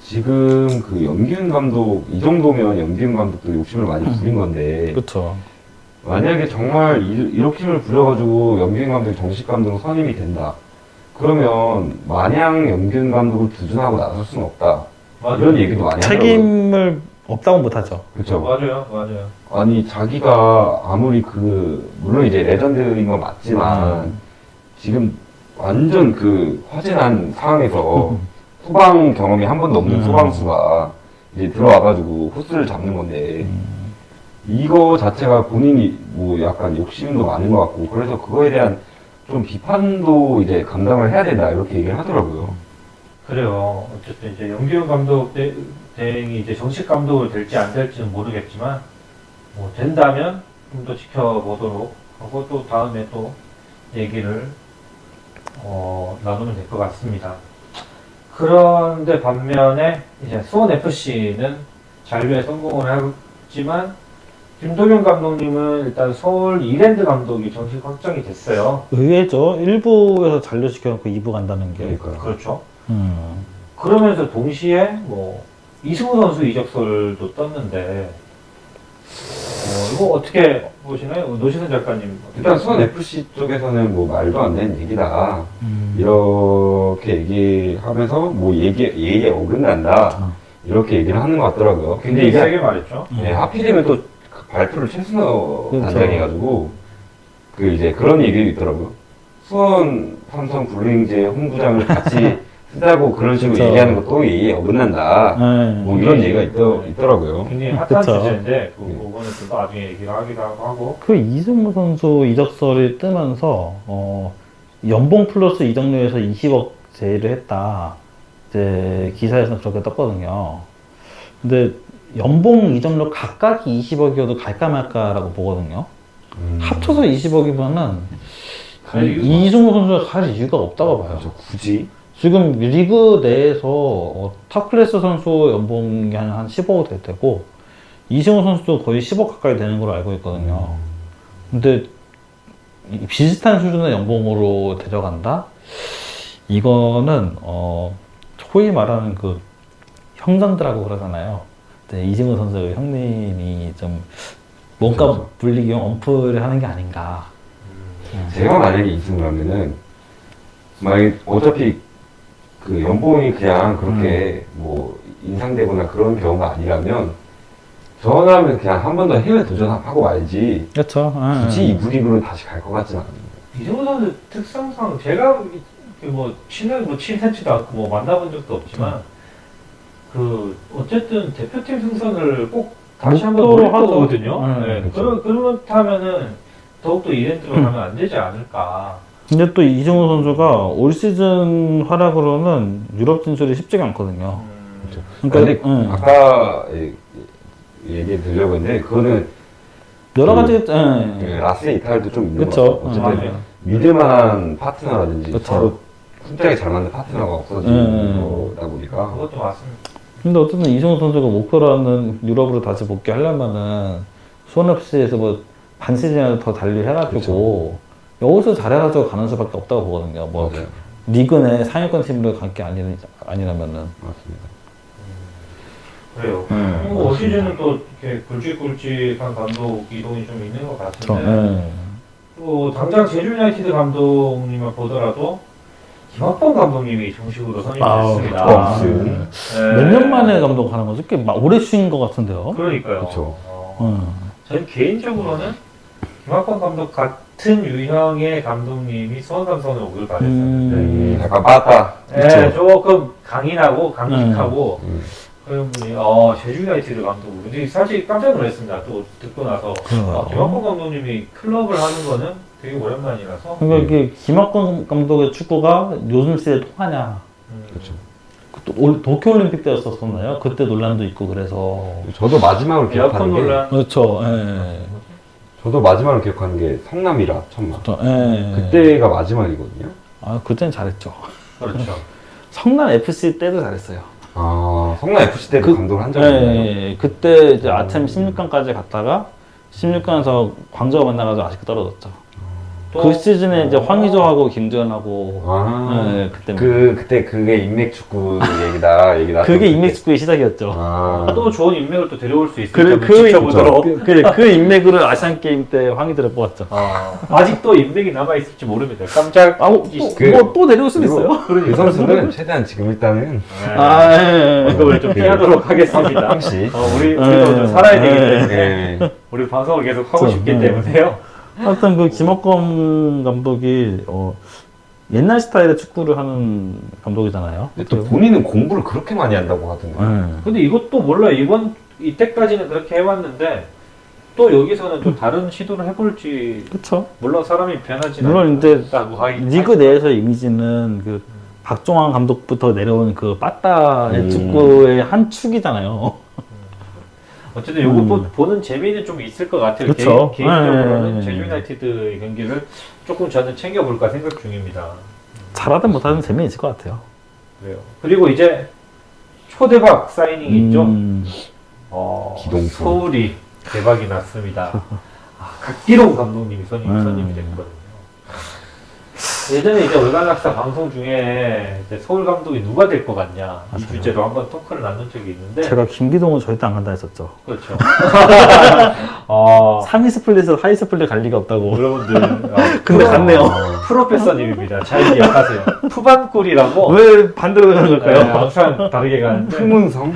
지금 그 염기훈 감독 이 정도면 염기훈 감독도 욕심을 많이 부린 건데 그렇죠. 만약에 정말 이렇게 힘을 부려가지고 염기훈 감독이 정식 감독으로 선임이 된다. 그러면 마냥 염기훈 감독을 두둔하고 나설 수는 없다. 이런 얘기도 많이 하더라고요. 책임을 없다고 못하죠. 그렇죠. 맞아요. 아니 자기가 아무리 물론 이제 레전드인 건 맞지만 지금 완전 그 화제난 상황에서 후방 경험이 한 번도 없는 소방수가 이제 들어와가지고 호스를 잡는 건데 이거 자체가 본인이 뭐 약간 욕심도 많은 것 같고 그래서 그거에 대한 좀 비판도 이제 감당을 해야 된다 이렇게 얘기를 하더라고요. 그래요. 어쨌든 이제 염기훈 감독 대행이 이제 정식 감독을 될지 안 될지는 모르겠지만 뭐 된다면 좀 더 지켜보도록 하고 또 다음에 또 얘기를 나누면 될 것 같습니다. 그런데 반면에 이제 수원 FC는 잔류에 성공을 했지만 김도경 감독님은 일단 서울 이랜드 감독이 정식 확정이 됐어요. 의외죠. 1부에서 잔류시켜놓고 2부 간다는 게. 그러니까. 그렇죠. 음. 그러면서 동시에 뭐 이승우 선수 이적설도 떴는데 이거 어떻게 보시나요? 노시선 작가님. 일단 수원 FC 쪽에서는 뭐 말도 안 되는 얘기다. 음. 이렇게 얘기하면서 뭐 얘기에 어긋난다. 이렇게 얘기를 하는 것 같더라고요. 근데 굉장히 이게 세게 말했죠. 네, 하필이면 또 발표를 최순호 그렇죠. 단장이 해가지고 그 이제 그런 얘기도 있더라고요. 수원 삼성 블루잉즈의 홍부장을 같이 쓰자고 그런 식으로 그렇죠. 얘기하는 것도 얘기에 어긋난다. 네. 뭐 이런 얘기가 있더라고요. 굉장히 핫한 그쵸. 주제인데 그거는 또 나중에 얘기를 하기도 하고. 그 이승우 선수 이적설이 뜨면서 연봉 플러스 이적료에서 20억 제의를 했다. 이제 기사에서는 그렇게 떴거든요. 근데 연봉 이적료 각각이 20억이어도 갈까 말까라고 보거든요. 합쳐서 20억이면은 갈 이유가 이승우 선수가 갈 이유가 없다고 봐요. 그래서 굳이 지금 리그 내에서 탑 클래스 선수 연봉이 한 15억 될 테고 이승우 선수도 거의 10억 가까이 되는 걸로 알고 있거든요. 근데 비슷한 수준의 연봉으로 데려간다? 이거는 소위 말하는 그 형장들하고 그러잖아요. 근데 이승우 선수의 형님이 좀 뭔가 그렇죠. 불리기 위한 엄프를 하는 게 아닌가. 제가 만약에 이승우라면은 만약 어차피 그 연봉이 그냥 그렇게 뭐 인상되거나 그런 경우가 아니라면 저라면 그냥 한 번 더 해외 도전하고 말지 그렇죠. 굳이 이 분위기로 다시 갈 것 같지는 않아요. 이승우 선수 특성상 제가 뭐 친하지도 않고 뭐 만나본 적도 없지만 그 어쨌든 대표팀 승선을 꼭 다시 한번 목표로 노릴 하죠. 거거든요. 네, 그렇죠. 그렇다면은 더욱더 이랜드로 가면 안 되지 않을까. 근데 또 이승우 선수가 올 시즌 활약으로는 유럽 진출이 쉽지가 않거든요. 근데 응. 아까 얘기 들려고 했는데 그거는 여러 그- 가지, 그 예. 라스 이탈도 좀 있는 그쵸. 것 같아요. 어쨌든 맞아요. 믿을만한 파트너라든지 그쵸. 서로 품짝이 잘 맞는 파트너가 없어지는 거다 보니까 그것도 맞습니다. 근데 어쨌든 이승우 선수가 목표로 하는 유럽으로 다시 복귀하려면은 수원FC에서 뭐 반 시즌이라도 더 달리해가지고 여기서 잘해가지고 가는 수밖에 없다고 보거든요. 뭐 맞아요. 리그 내 상위권 팀으로 갈 게 아니라면은. 맞습니다. 그래요. 음. 올 시즌은 또 이렇게 굵직굵직한 감독 이동이 좀 있는 것 저, 같은데 예. 또 당장 제주 유나이티드 감독님을 보더라도 김학범 감독님이 정식으로 선임됐습니다. 없음. 몇 년 만에 감독하는 거죠? 꽤 오래 쉰 것 같은데요. 그러니까요. 그쵸. 저는 개인적으로는 김학범 감독 같은 유형의 감독님이 수원 삼성을 오길 바랬었는데 약간 빠따. 네, 조금 강인하고 강직하고 음. 그런 분이 제주 유나이티드 감독 근데 사실 깜짝 놀랐습니다. 또 듣고 나서 그래요. 김학범 감독님이 클럽을 하는 거는 되게 오랜만이라서 그러니까 이게 김학권 감독의 축구가 요즘 시대에 통하냐. 그렇죠. 또 도쿄올림픽 때였었나요? 그때 논란도 있고 그래서. 저도 마지막으로 에어컨 기억하는 게 논란 그렇죠. 예. 저도 마지막으로 기억하는 게 성남이라 천마. 예. 그때가 마지막이거든요. 아, 그때는 잘했죠. 그렇죠. 성남 FC 때도 잘했어요. 아 성남 FC 때도 감독을 한 적이 있나요? 예. 그때 이제 아템 16강까지 갔다가 16강에서 광저우 만나가지고 아쉽게 떨어졌죠. 그 시즌에 이제 황의조하고 김두현하고 예, 그때 그때 그게 인맥 축구 얘기다. 그게 인맥축구의 시작이었죠. 또 좋은 인맥을 또 데려올 수 그, 있으니까 그, 지켜보도록 그 인맥으로 아시안 게임 때 황의조를 뽑았죠. 아직도 인맥이 남아있을지 모릅니다. 깜짝 또 내려올 수도 있어요. 그 선수는 최대한 지금 일단은 언급을 좀 피하도록 하겠습니다. 혹시 우리도 좀 살아야 되기 때문에 네. 우리 방송을 계속 하고 싶기 때문에요. 하여튼 그 김학범 감독이 옛날 스타일의 축구를 하는 감독이잖아요. 근데 또 본인은 공부를 그렇게 많이 한다고 하던데. 근데 이것도 몰라. 이때까지는 그렇게 해왔는데 또 여기서는 또 다른 시도를 해볼지. 그렇죠. 물론 사람이 변하지는 물론 이제 않다고 리그 내에서 이미지는 그 박종환 감독부터 내려온 그 빠따의 축구의 한 축이잖아요. 어쨌든 요것도 보는 재미는 좀 있을 것 같아요. 그쵸. 개인적으로는 네. 제주 유나이티드 경기를 조금 저는 챙겨볼까 생각 중입니다. 잘하든 못하든 재미는 있을 것 같아요. 그래요. 그리고 이제 초대박 사이닝이 있죠. 기동수. 서울이 대박이 났습니다. 각기동 감독님이 선임이 됐거든요. 예전에 이제 월간학사 방송 중에 이제 서울 감독이 누가 될 것 같냐 이 맞아요. 주제로 한번 토크를 나눈 적이 있는데 제가 김기동은 절대 안 간다 했었죠. 그렇죠. 3위 스플릿에서 하위 스플릿 갈 리가 없다고. 여러분들 근데 갔네요. 프로페서님입니다. 잘 기억하세요. 푸반꿀이라고 왜 반대로 가는 네, 걸까요? 항상 다르게 가는데 풍문성?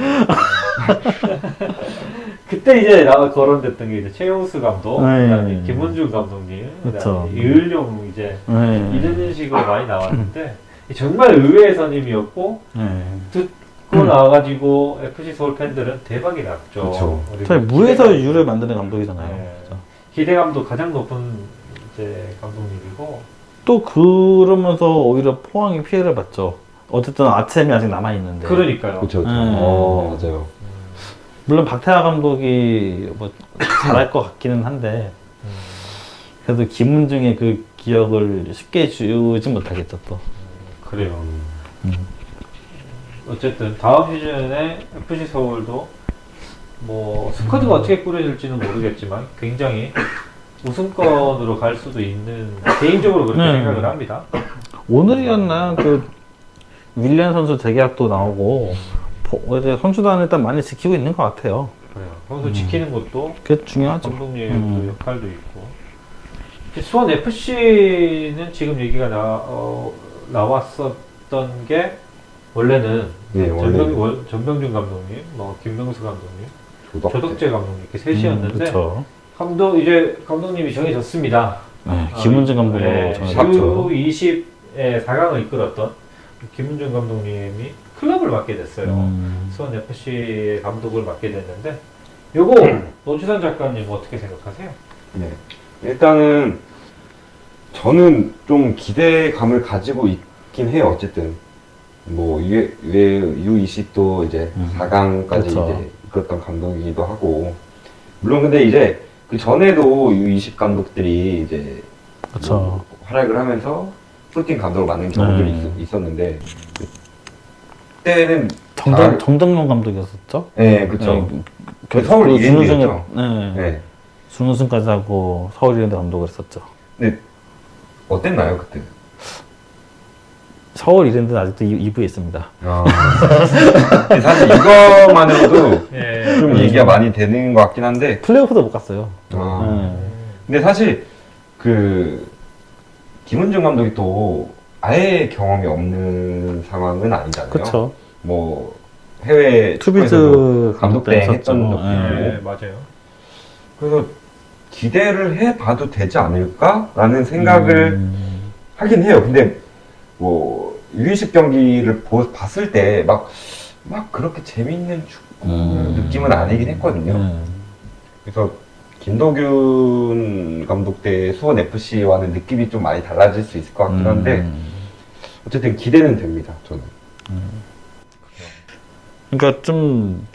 그때 이제 거론됐던 게 이제 최용수 감독, 네. 그다음에 김문중 감독님, 그쵸. 그다음에 이을용 이제 네. 이런 식으로 많이 나왔는데 정말 의외의 선임이었고 네. 듣고 나와가지고 FC 서울 팬들은 대박이 났죠. 그쵸. 그리고 저희 무에서 기대감- 유를 만드는 감독이잖아요. 네. 그죠? 기대감도 가장 높은 이제 감독님이고 또 그러면서 오히려 포항이 피해를 봤죠. 어쨌든 아챔이 아직 남아 있는데. 그러니까요. 그쵸, 그쵸. 맞아요. 물론 박태하 감독이 뭐 잘할 것 같기는 한데 그래도 김문중의 그 기억을 쉽게 주지 못하겠죠 또. 그래요. 어쨌든 다음 시즌에 FC 서울도 뭐 스쿼드가 어떻게 꾸려질지는 모르겠지만 굉장히 우승권으로 갈 수도 있는 개인적으로 그렇게 네. 생각을 합니다. 오늘이었나 그 윌리안 선수 재계약도 나오고 이제 선수단을 일단 많이 지키고 있는 것 같아요. 그래요. 선수 지키는 것도 그게 중요하죠. 감독님의 역할도 있고. 수원 FC는 지금 얘기가 나왔었던 게 원래는 네, 원래 전병준 감독님, 뭐 김명수 감독님, 조덕재. 조덕재 감독님 이렇게 셋이었는데 그렇죠. 감독님이 정해졌습니다. 네, 김문중 감독으로 네, 정해졌죠. U20의 4강을 이끌었던 김문중 감독님이 클럽을 맡게 됐어요. 수원 FC의 감독을 맡게 됐는데 요거 노지선 작가님 어떻게 생각하세요? 네. 일단은 저는 좀 기대감을 가지고 있긴 해요. 어쨌든 뭐 U20도 이제 4강까지 그렇죠. 이제 이끌었던 감독이기도 하고 물론 근데 이제 그 전에도 U20 감독들이 이제 그렇죠. 뭐 활약을 하면서 프로팀 감독을 맡는 경우들이 네. 있었는데 그때는 정정용 감독이었었죠. 네, 그렇죠. 그 서울 그 이랜드였죠. 네. 네. 준우승까지 하고 서울 이랜드 감독을 했었죠. 근데 어땠나요 그때? 서울 이랜드는 아직도 2부에 있습니다. 사실 이거만으로도 예. 좀 얘기가 많이 되는 것 같긴 한데 플레이오프도 못 갔어요. 아. 네. 근데 사실 그 김은중 감독이 또 아예 경험이 없는 상황은 아니잖아요. 그렇죠. 뭐 해외 투비즈 축구에서도 감독 때 대행 했던 했었죠. 적도 네. 네, 맞아요. 그래서 기대를 해봐도 되지 않을까라는 생각을 하긴 해요. 근데 뭐 U20 경기를 봤을 때 막 그렇게 재밌는 축구 느낌은 아니긴 했거든요. 그래서 김도균 감독 때 수원 FC와는 느낌이 좀 많이 달라질 수 있을 것 같긴 한데 어쨌든 기대는 됩니다. 저는. 그러니까 좀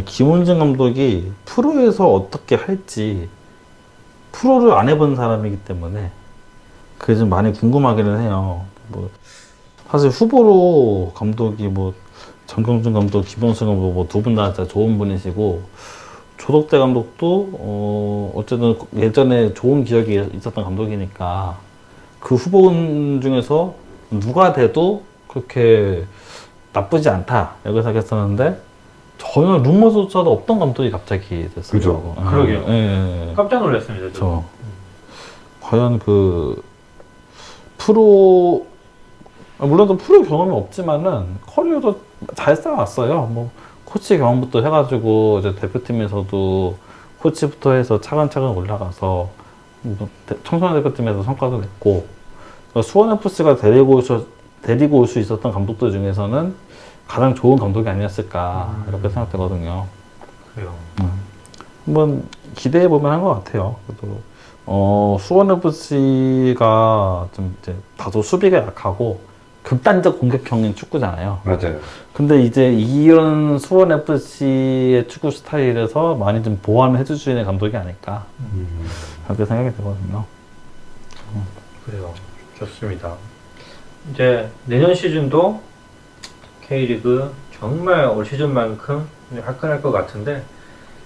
김원진 감독이 프로에서 어떻게 할지 프로를 안 해본 사람이기 때문에 그게 좀 많이 궁금하기는 해요. 뭐 사실 후보로 감독이 뭐 정경준 감독, 김원수 감독 뭐 두 분 다 진짜 좋은 분이시고 조덕재 감독도 어쨌든 예전에 좋은 기억이 있었던 감독이니까 그 후보군 중에서 누가 돼도 그렇게 나쁘지 않다 이렇게 생각했었는데 전혀 루머조차도 없던 감독이 갑자기 됐어요. 그죠. 그러게요. 예. 깜짝 놀랐습니다. 저 과연 그 프로 물론 또 프로 경험이 없지만은 커리어도 잘 쌓아왔어요. 뭐 코치 경험부터 해가지고 이제 대표팀에서도 코치부터 해서 차근차근 올라가서 뭐 청소년 대표팀에서 성과도 냈고 수원 FC가 데리고 올 수 있었던 감독들 중에서는 가장 좋은 감독이 아니었을까 이렇게 생각되거든요. 그래요. 한번 기대해 보면 한 것 같아요. 그래도 수원 FC가 좀 이제 다소 수비가 약하고 극단적 공격형인 축구잖아요. 맞아요. 근데 이제 이런 수원 FC의 축구 스타일에서 많이 좀 보완을 해줄 수 있는 감독이 아닐까 그렇게 생각이 되거든요. 그래요. 좋습니다. 이제 내년 시즌도 K리그 정말 올 시즌만큼 화끈할 것 같은데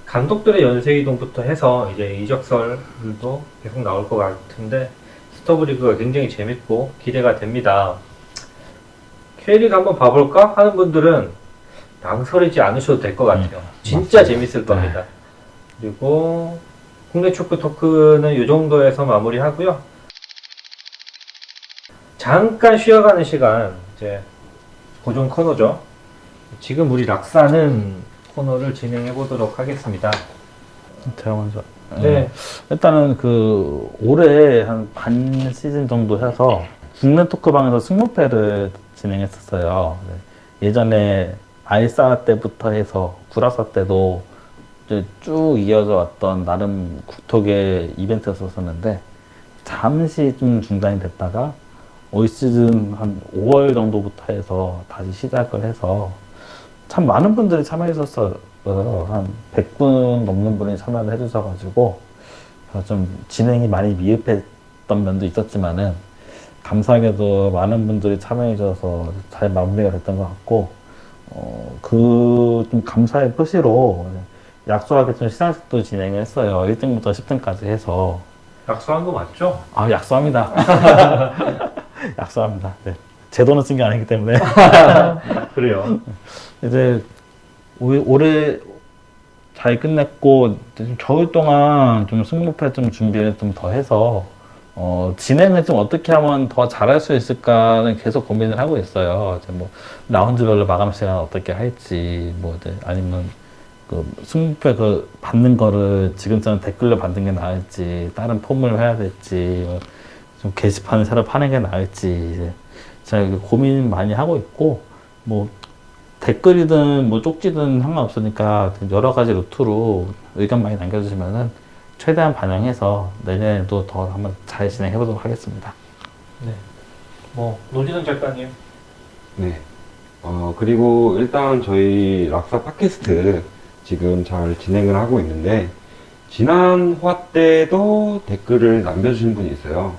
감독들의 연쇄 이동부터 해서 이제 이적설도 계속 나올 것 같은데 스토브 리그가 굉장히 재밌고 기대가 됩니다. K리그 한번 봐볼까 하는 분들은 망설이지 않으셔도 될 것 같아요. 진짜 맞습니다. 재밌을 겁니다. 그리고 국내 축구 토크는 이 정도에서 마무리하고요. 잠깐 쉬어가는 시간 이제 고정 코너죠. 지금 우리 락사는 코너를 진행해 보도록 하겠습니다. 제가 먼저. 네. 일단은 그 올해 한 반 시즌 정도 해서 국내 토크방에서 승무패를 진행했었어요. 네. 예전에 알싸 때부터 해서 구라사 때도 이제 쭉 이어져 왔던 나름 국토계 이벤트였었는데 잠시 좀 중단이 됐다가 올 시즌 한 5월 정도부터 해서 다시 시작을 해서 참 많은 분들이 참여해 주셨어요. 한 100분 넘는 분이 참여를 해주셔가지고 좀 진행이 많이 미흡했던 면도 있었지만은 감사하게도 많은 분들이 참여해 주셔서 잘 마무리가 됐던 것 같고 그 좀 감사의 표시로 약소하게 좀 시상식도 진행을 했어요. 1등부터 10등까지 해서. 약속한 거 맞죠? 아, 약소합니다. 약소합니다. 네. 제 돈을 쓴 게 아니기 때문에. 그래요. 이제 올해 잘 끝냈고 좀 겨울 동안 좀 승무패 좀 준비를 좀 더 해서 진행을 좀 어떻게 하면 더 잘할 수 있을까는 계속 고민을 하고 있어요. 이제 뭐 라운드별로 마감 시간 어떻게 할지 뭐 이제 아니면 그 승무패 그 받는 거를 지금처럼 댓글로 받는 게 나을지 다른 폼을 해야 될지 좀 게시판을 새로 파는 게 나을지 이제 제가 고민 많이 하고 있고 뭐 댓글이든 뭐 쪽지든 상관없으니까 여러 가지 루트로 의견 많이 남겨주시면은 최대한 반영해서 내년에도 더 한번 잘 진행해 보도록 하겠습니다. 네. 뭐 노진영 작가님. 네. 그리고 일단 저희 락사 팟캐스트 지금 잘 진행을 하고 있는데, 지난 화 때도 댓글을 남겨주신 분이 있어요.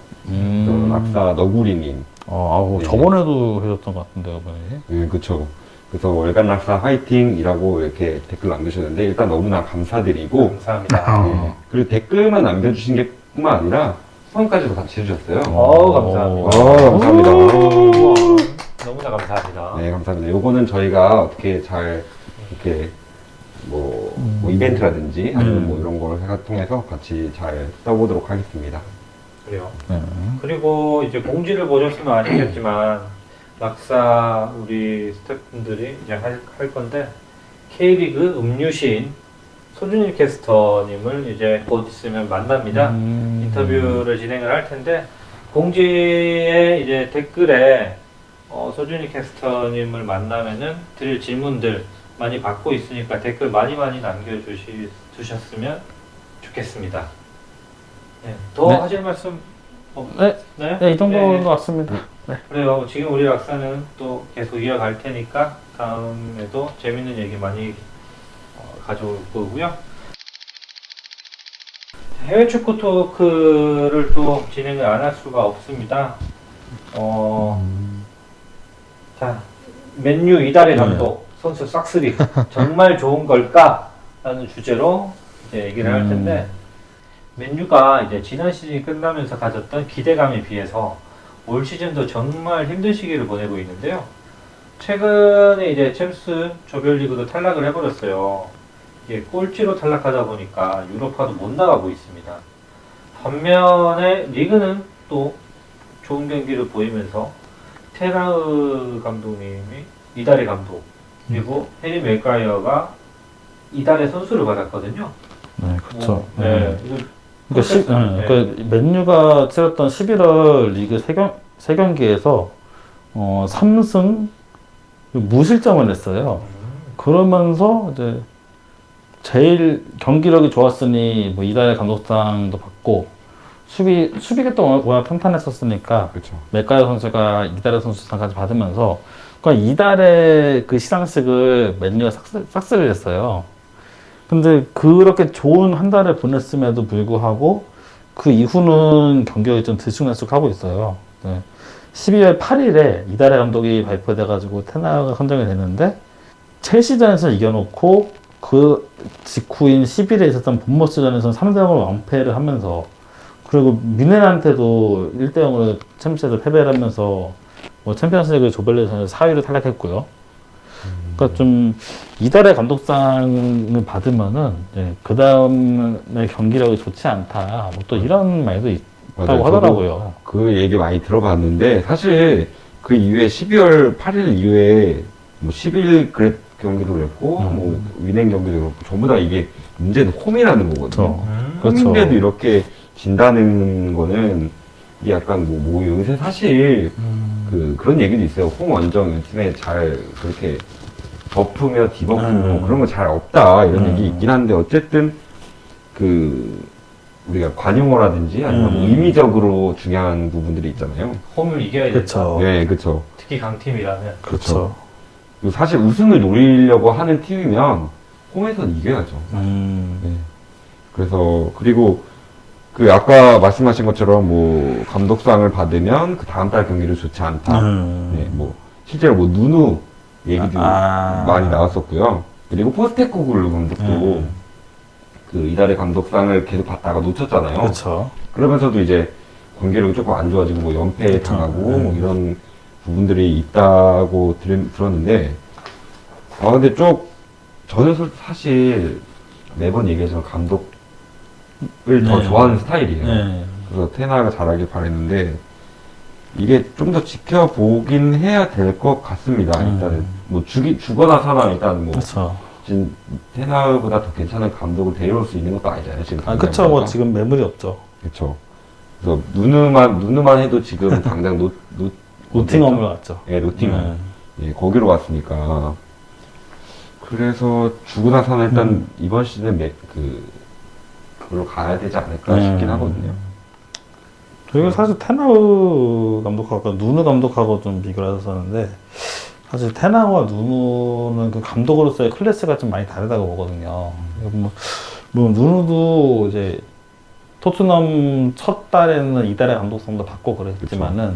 락사 너구리님. 네. 저번에도 해줬던 것 같은데요, 이번에. 네, 그쵸. 그래서 월간 락사 화이팅이라고 이렇게 댓글 남겨주셨는데, 일단 너무나 감사드리고, 감사합니다. 네. 그리고 댓글만 남겨주신 게 뿐만 아니라, 수상까지도 같이 해주셨어요. 감사합니다. 감사합니다. 너무나 감사합니다. 네, 감사합니다. 요거는 저희가 어떻게 잘, 이렇게, 뭐 이벤트라든지, 아니면 뭐 이런 걸 통해서 같이 잘 써보도록 하겠습니다. 그래요. 그리고 이제 공지를 보셨으면 아시겠지만 락사 우리 스태프분들이 이제 할 건데 K리그 음유신 소준일 캐스터님을 이제 곧 있으면 만납니다. 인터뷰를 진행을 할 텐데 공지에 이제 댓글에 소준일 캐스터님을 만나면은 드릴 질문들 많이 받고 있으니까 댓글 많이 남겨주셨으면 좋겠습니다. 네, 더 네. 하실 말씀 네, 네? 네, 이 정도인 네. 것 같습니다. 네. 그래요. 지금 우리 락사는 또 계속 이어갈 테니까 다음에도 재밌는 얘기 많이 가져올 거고요. 해외 축구 토크를 또 진행을 안 할 수가 없습니다. 자, 맨유 이달의 감독 선수 싹쓸이 정말 좋은 걸까? 라는 주제로 이제 얘기를 할 텐데 맨유가 이제 지난 시즌이 끝나면서 가졌던 기대감에 비해서 올 시즌도 정말 힘든 시기를 보내고 있는데요. 최근에 이제 챔스 조별리그도 탈락을 해버렸어요. 이게 꼴찌로 탈락하다 보니까 유로파도 못 나가고 있습니다. 반면에 리그는 또 좋은 경기를 보이면서 테라흐 감독님이 이달의 감독, 그리고 해리 맥과이어가 이달의 선수를 받았거든요. 네, 그렇죠. 네. 그러니까 맨유가 치렀던 11월 리그 3경기에서 3승 무실점을 했어요. 그러면서 이제 제일 경기력이 좋았으니 뭐 이달의 감독상도 받고 수비가 또 워낙 평탄했었으니까 그렇죠. 맥가이어 선수가 이달의 선수상까지 받으면서 그러니까 이달의 그 시상식을 맨유가 싹쓸이를 했어요. 근데 그렇게 좋은 한 달을 보냈음에도 불구하고 그 이후는 경기력이 좀 들쑥날쑥하고 있어요. 네. 12월 8일에 이달의 감독이 발표돼가지고 테나가 선정이 됐는데 첼시전에서 이겨놓고 그 직후인 10일에 있었던 본머스전에서는 3대0으로 왕패를 하면서 그리고 미넨한테도 1대0으로 챔스에서 패배를 하면서 뭐 챔피언스리그 조별리그에서 4위로 탈락했고요. 그러니까 좀 이달의 감독상을 받으면은 그 다음에 경기력이 좋지 않다. 뭐 또 이런 말도 있다고 맞아요. 하더라고요. 그 얘기 많이 들어봤는데 사실 그 이후에 12월 8일 이후에 뭐 11 그랩 경기도 그랬고 뭐 위냉 경기도 그렇고 전부 다 이게 문제는 홈이라는 거거든요. 그렇죠. 홈인데도 이렇게 진다는 거는 이게 약간 뭐 요새 사실 그런 얘기도 있어요. 홈 원정 요즘에 잘 그렇게 덮으며 뒤덮으며 그런 거 잘 없다 이런 얘기 있긴 한데 어쨌든 그 우리가 관용어라든지 아니면 의미적으로 중요한 부분들이 있잖아요. 홈을 이겨야 된다. 그렇죠. 네, 그렇죠. 특히 강팀이라면. 그렇죠. 그리고 사실 우승을 노리려고 하는 팀이면 홈에선 이겨야죠. 네. 그래서 그리고 그 아까 말씀하신 것처럼 뭐 감독상을 받으면 그 다음 달 경기를 좋지 않다. 네, 뭐 실제로 뭐 누누 얘기도 많이 나왔었고요. 그리고 포스테코글루 감독도 그 이달의 감독상을 계속 받다가 놓쳤잖아요. 그렇죠. 그러면서도 이제 관계력이 조금 안 좋아지고 뭐 연패 당하고 뭐 이런 부분들이 있다고 들었는데 근데 저는 사실 매번 얘기하지만 감독을 더 좋아하는 스타일이에요. 그래서 테나가 잘하길 바랬는데 이게 좀 더 지켜보긴 해야 될 것 같습니다. 일단은 뭐 주거나 사나 일단 뭐 그렇죠. 지금 테나보다 더 괜찮은 감독을 데려올 수 있는 것도 아니잖아요. 지금 그렇죠. 뭐 지금 매물이 없죠. 그렇죠. 그래서 누누만 해도 지금 당장 노팅엄으로 갔죠. 예, 노팅엄. 예, 거기로 갔으니까. 그래서 주거나 사나 일단 이번 시즌에 그걸로 가야 되지 않을까 싶긴 하거든요. 저희가 사실 테나우 감독하고 누누 감독하고 좀 비교를 했었는데 사실 테나우와 누누는 그 감독으로서의 클래스가 좀 많이 다르다고 보거든요. 뭐 누누도 이제 토트넘 첫 달에는 이달의 감독상도 받고 그랬지만은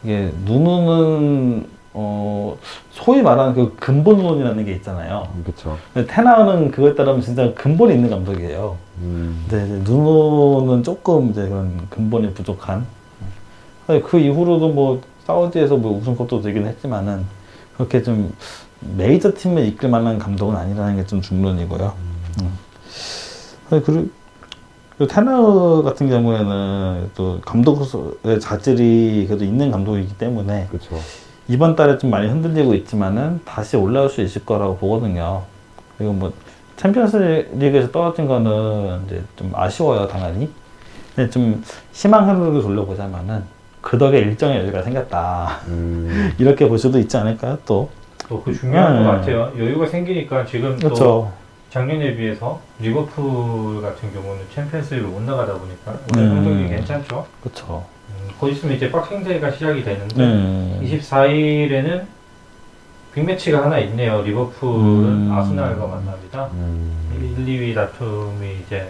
이게 누누는 소위 말하는 그 근본론이라는 게 있잖아요. 그렇죠. 근데 테나우는 그거에 따르면 진짜 근본이 있는 감독이에요. 근데 이제 누누는 조금 이제 그런 근본이 부족한. 그 이후로도 뭐 사우디에서 뭐 우승컵도 되긴 했지만은 그렇게 좀 메이저 팀을 이끌 만한 감독은 아니라는 게 좀 중론이고요. 그리고 테나우 같은 경우에는 또 감독의 자질이 그래도 있는 감독이기 때문에 그렇죠. 이번 달에 좀 많이 흔들리고 있지만은 다시 올라올 수 있을 거라고 보거든요. 그리고 뭐 챔피언스 리그에서 떨어진 거는 이제 좀 아쉬워요, 당연히. 근데 좀 희망으로 돌려보자면은 그 덕에 일정의 여유가 생겼다. 이렇게 볼 수도 있지 않을까요, 또? 또 그 중요한 것 같아요. 여유가 생기니까 지금 또 그렇죠. 작년에 비해서 리버풀 같은 경우는 챔피언스리그 못 나가다 보니까 올해 성적이 괜찮죠. 그렇죠. 곧 있으면 이제 박싱데이가 시작이 되는데 24일에는 빅매치가 하나 있네요. 리버풀은 아스날과 만납니다. 1, 2위 다툼이 이제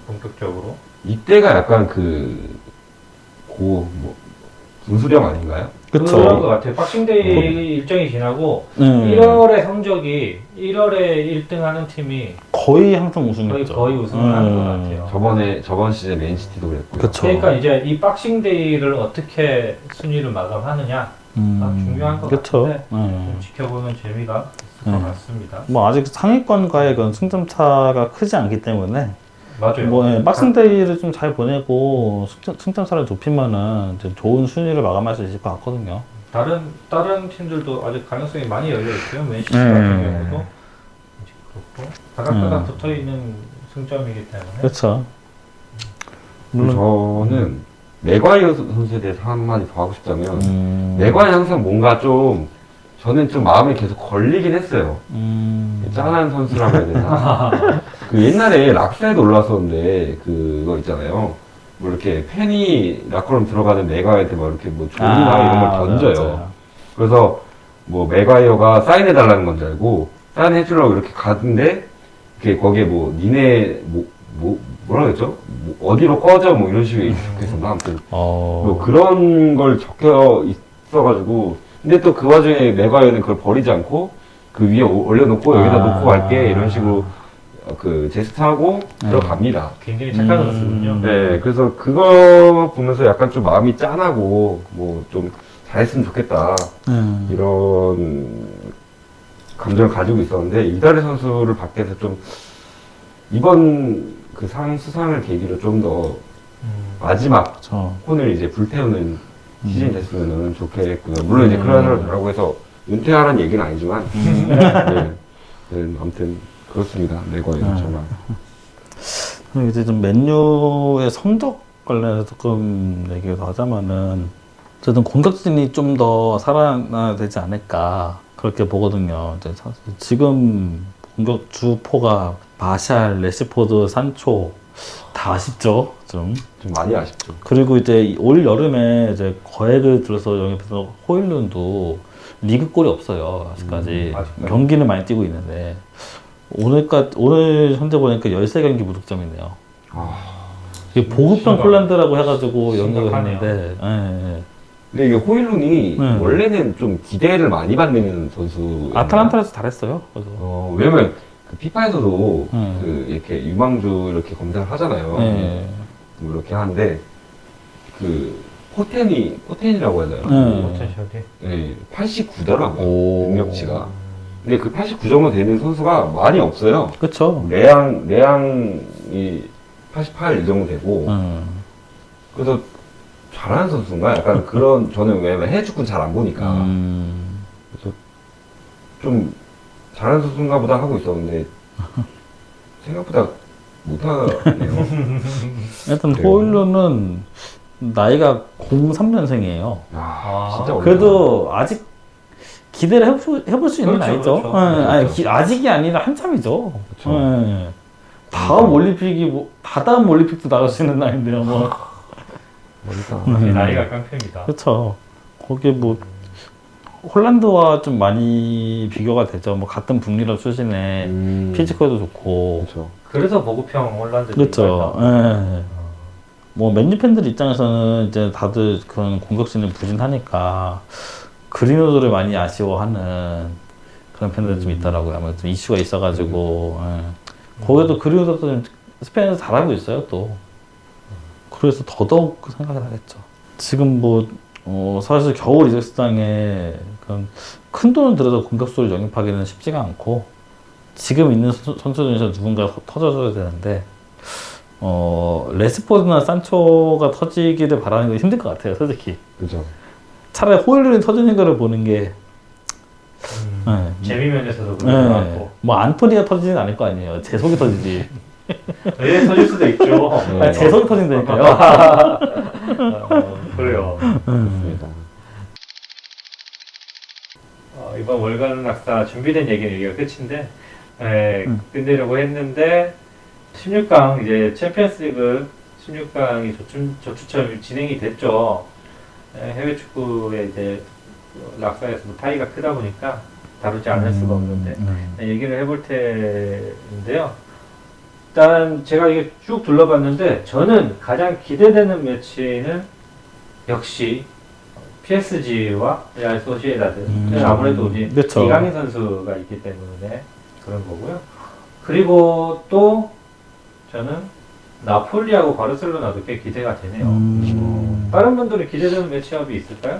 본격적으로. 이때가 약간 분수령 아닌가요? 그런 것 같아요. 박싱데이 일정이 지나고 1월에 성적이 1월에 1등 하는 팀이 거의 항상 우승했죠. 거의 우승을 하는 것 같아요. 저번 시즌 맨시티도 그랬고요. 그쵸. 그러니까 이제 이 박싱데이를 어떻게 순위를 마감하느냐 중요한 것 그쵸. 같은데 좀 지켜보는 재미가 있을 것 같습니다. 뭐 아직 상위권과의 그런 승점 차가 크지 않기 때문에 맞아요. 뭐 박싱데이를 좀 잘 보내고 승점 차를 좁히면은 이제 좋은 순위를 마감할 수 있을 것 같거든요. 다른 팀들도 아직 가능성이 많이 열려 있고요. 맨시티 같은 경우도 이제 그렇고 바닥바닥 붙어 있는 승점이기 때문에. 그렇죠. 저는 맥과이어 선수에 대해서 한마디 더 하고 싶다면 맥과이어 항상 뭔가 저는 좀 마음에 계속 걸리긴 했어요. 짠한 선수라고 해야 되나? 그 옛날에 락사에도 올라왔었는데 그거 있잖아요. 뭐 이렇게 팬이 락커룸 들어가는 맥과이어한테 뭐 이렇게 뭐 종이나 이런 걸 던져요. 맞아요. 그래서 뭐 맥과이어가 사인해달라는 건 줄 알고 사인해주려고 이렇게 가는데 이렇게 거기에 뭐 니네 뭐라 그랬죠? 뭐 어디로 꺼져 뭐 이런 식으로 적혀있었나 아무튼 어. 뭐 그런 걸 적혀 있어가지고 근데 또 그 와중에 레바이어는 그걸 버리지 않고 그 위에 올려놓고 여기다 놓고 갈게 이런 식으로 그 제스처하고 들어갑니다. 굉장히 착한 선수군요. 네, 그래서 그거 보면서 약간 좀 마음이 짠하고 뭐 좀 잘했으면 좋겠다 이런 감정을 가지고 있었는데 이달의 선수를 받게 해서 좀 이번 그 상 수상을 계기로 좀 더 마지막 그쵸. 혼을 이제 불태우는 시즌이 됐으면 좋겠고요. 물론 이제 그러라고 해서 은퇴하라는 얘기는 아니지만 네, 네, 아무튼 그렇습니다. 레거예요 정말. 그리고 이제 좀 맨유의 성적 관련해서 조금 얘기를 더 하자면은 어쨌든 공격진이 좀 더 살아나야 되지 않을까 그렇게 보거든요. 이제 사실 지금 공격 주포가 마샬, 레시포드, 산초 다 아쉽죠 좀. 좀 많이 아쉽죠. 그리고 이제 올 여름에 이제 거액을 들어서 영입해서 호일룬도 리그 골이 없어요 아직까지. 아직까지. 경기는 많이 뛰고 있는데 오늘 현재 보니까 13경기 무득점이네요. 이게 보급형 폴란드라고 해가지고 영입을 심각하네요. 했는데 예. 근데 이게 호일룬이 네. 원래는 좀 기대를 많이 받는 선수. 아탈란타에서 잘했어요. 그래서. 왜냐면 그 피파에서도 네. 그 이렇게 유망주 이렇게 검색을 하잖아요. 네. 뭐 이렇게 하는데 그 포텐이라고 하잖아요. 네. 포텐셜이. 네, 89더라고요. 오. 능력치가. 근데 그 89 정도 되는 선수가 많이 없어요. 그쵸. 레앙이 88 이 정도 되고. 그래서 잘하는 선수인가? 약간 그런, 저는 왜냐면 해외 축구는 잘 안 보니까. 그래서 좀 잘하는 선수인가 보다 하고 있었는데, 생각보다 못하네요. 일단 그래요. 호일룬은 나이가 03년생이에요. 진짜 어렵다. 그래도 아직 기대를 해볼 수 있는 그렇죠, 나이죠. 그렇죠. 예, 아니, 아직이 아니라 한참이죠. 그렇죠. 예. 다음 올림픽이 다다음 올림픽도 나갈 수 있는 나이인데요. 뭐. 멋있다. 나이가 깡패입니다. 그렇죠. 거기에 뭐 홀란드와 좀 많이 비교가 되죠. 뭐 같은 북유럽 출신에 피지컬도 좋고. 그렇죠. 그래서 보급형 홀란드. 그렇죠. 예. 뭐 맨유 팬들 입장에서는 이제 다들 그런 공격진을 부진하니까 그린우드를 많이 아쉬워하는 그런 팬들이 좀 있더라고요. 아마 좀 이슈가 있어가지고. 예. 거기도 그린우드도 좀 스페인에서 잘하고 있어요, 또. 그래서 더더욱 그 생각을 하겠죠. 지금 뭐, 사실 겨울 이적 시장에 그런 큰 돈을 들여서 공격수를 영입하기는 쉽지가 않고, 지금 있는 선수 중에서 누군가 터져줘야 되는데, 레시포드나 산초가 터지기를 바라는 건 힘들 것 같아요, 솔직히. 그렇죠. 차라리 호일룬이 터지는 거를 보는 게, 네. 재미면에서도 그런 것 같고. 뭐 안토니가 터지진 않을 거 아니에요. 제 속이 터지지. 왜 터질 수도 있죠. 아니, 제 속이 터진다니까요. 그래요. 맞습니다. 이번 월간 낙사 준비된 얘기가 끝인데, 끝내려고 했는데, 16강, 이제 챔피언스리그 16강이 저추첨 진행이 됐죠. 해외 축구에 이제 낙사에서도 파이가 크다 보니까 다루지 않을 수가 없는데, 얘기를 해볼 텐데요. 일단 제가 이게 쭉 둘러봤는데, 저는 가장 기대되는 매치는 역시 PSG와 레알 소시에다드. 아무래도 우리 그쵸. 이강인 선수가 있기 때문에 그런 거고요. 그리고 또 저는 나폴리하고 바르셀로나도 꽤 기대가 되네요. 다른 분들은 기대되는 매치업이 있을까요?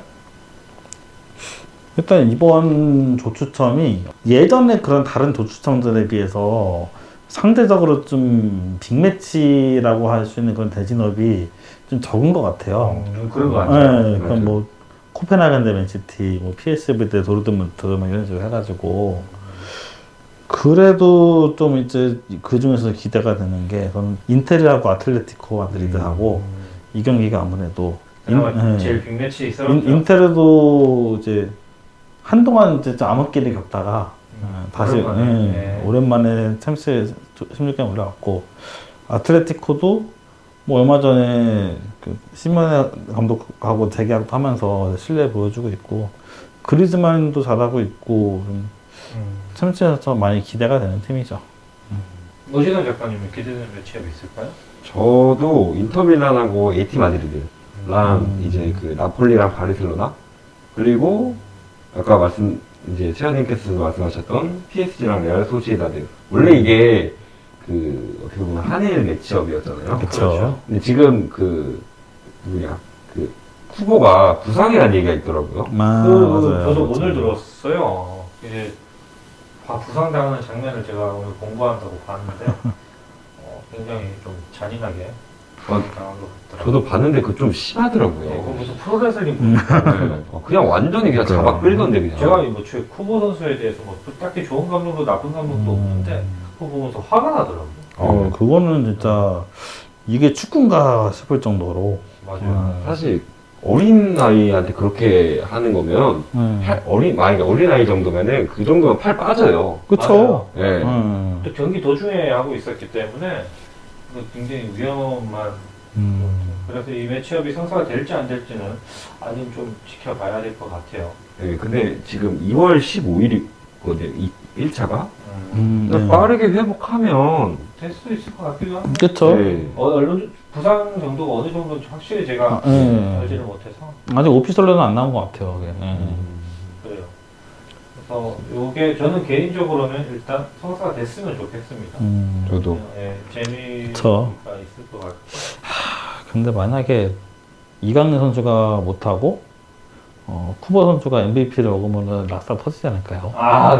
일단 이번 조추첨이 예전에 그런 다른 조추첨들에 비해서 상대적으로 좀 빅매치라고 할 수 있는 그런 대진업이 좀 적은 것 같아요. 그런 거 같아요. 네, 그럼 뭐 코펜하겐 대 맨시티, 뭐 PSV 대 도르트문트 뭐 이런 식으로 해가지고 그래도 좀 이제 그 중에서 기대가 되는 게 저는 인테리하고 아틀레티코 마드리드하고 이 경기가 아무래도 그나마 제일 빅매치 있었죠. 인테르도 이제 한동안 이제 좀 암흑기를 겪다가 다시 오랜만에. 오랜만에 챔스 16강 올라왔고 아틀레티코도 뭐 얼마 전에 그 시모네 감독하고 재계약도 하면서 신뢰 보여주고 있고 그리즈만도 잘하고 있고 좀 챔스에서 많이 기대가 되는 팀이죠. 노시던 작가님은 기대되는 매치업이 있을까요? 저도 인터밀란하고 AT 마드리드랑 이제 그 나폴리랑 바르셀로나 그리고 아까 이제 최현님께서 말씀하셨던 PSG랑 레알 소시에다드. 원래 이게 그 어떻게 보면 한일 매치업이었잖아요. 그쵸. 근데 지금 쿠보가 부상이라는 얘기가 있더라고요. 맞아요. 저도 맞아요. 오늘 들었어요. 이제 부상당하는 장면을 제가 오늘 공부한다고 봤는데 굉장히 좀 잔인하게 당한 것 같더라고요. 저도 봤는데 그거 좀 그거 심하더라고요. 무슨 프로레슬링 보니까 그냥 완전히 그냥 잡아 끌던데 그냥. 제가 뭐 쿠보 선수에 대해서 뭐 딱히 좋은 감정도 나쁜 감정도 없는데 그거 보면서 화가 나더라고요. 그거는 진짜 이게 축구인가 싶을 정도로. 맞아요. 사실 어린 아이한테 그렇게 하는 거면 만약에 어린 아이 정도면은 그 정도면 팔 빠져요. 그쵸. 예. 또 경기 도중에 하고 있었기 때문에 굉장히 위험한. 그래서 이 매치업이 성사가 될지 안 될지는 아직 좀 지켜봐야 될 것 같아요. 예, 근데 지금 2월 15일이거든요. 1차가. 네. 빠르게 회복하면 될 수도 있을 것 같기도 하고. 그쵸. 네. 얼른 부상 정도가 어느 정도인지 확실히 제가 알지를 못해서 아직 오피셜로는 안 나온 것 같아요. 그게. 그래요. 그래서 요게 저는 개인적으로는 일단 성사가 됐으면 좋겠습니다. 저도. 예, 재미가 그쵸. 있을 것 같고. 근데 만약에 이강인 선수가 못하고 쿠버 선수가 MVP를 먹으면 낙사 터지지 않을까요?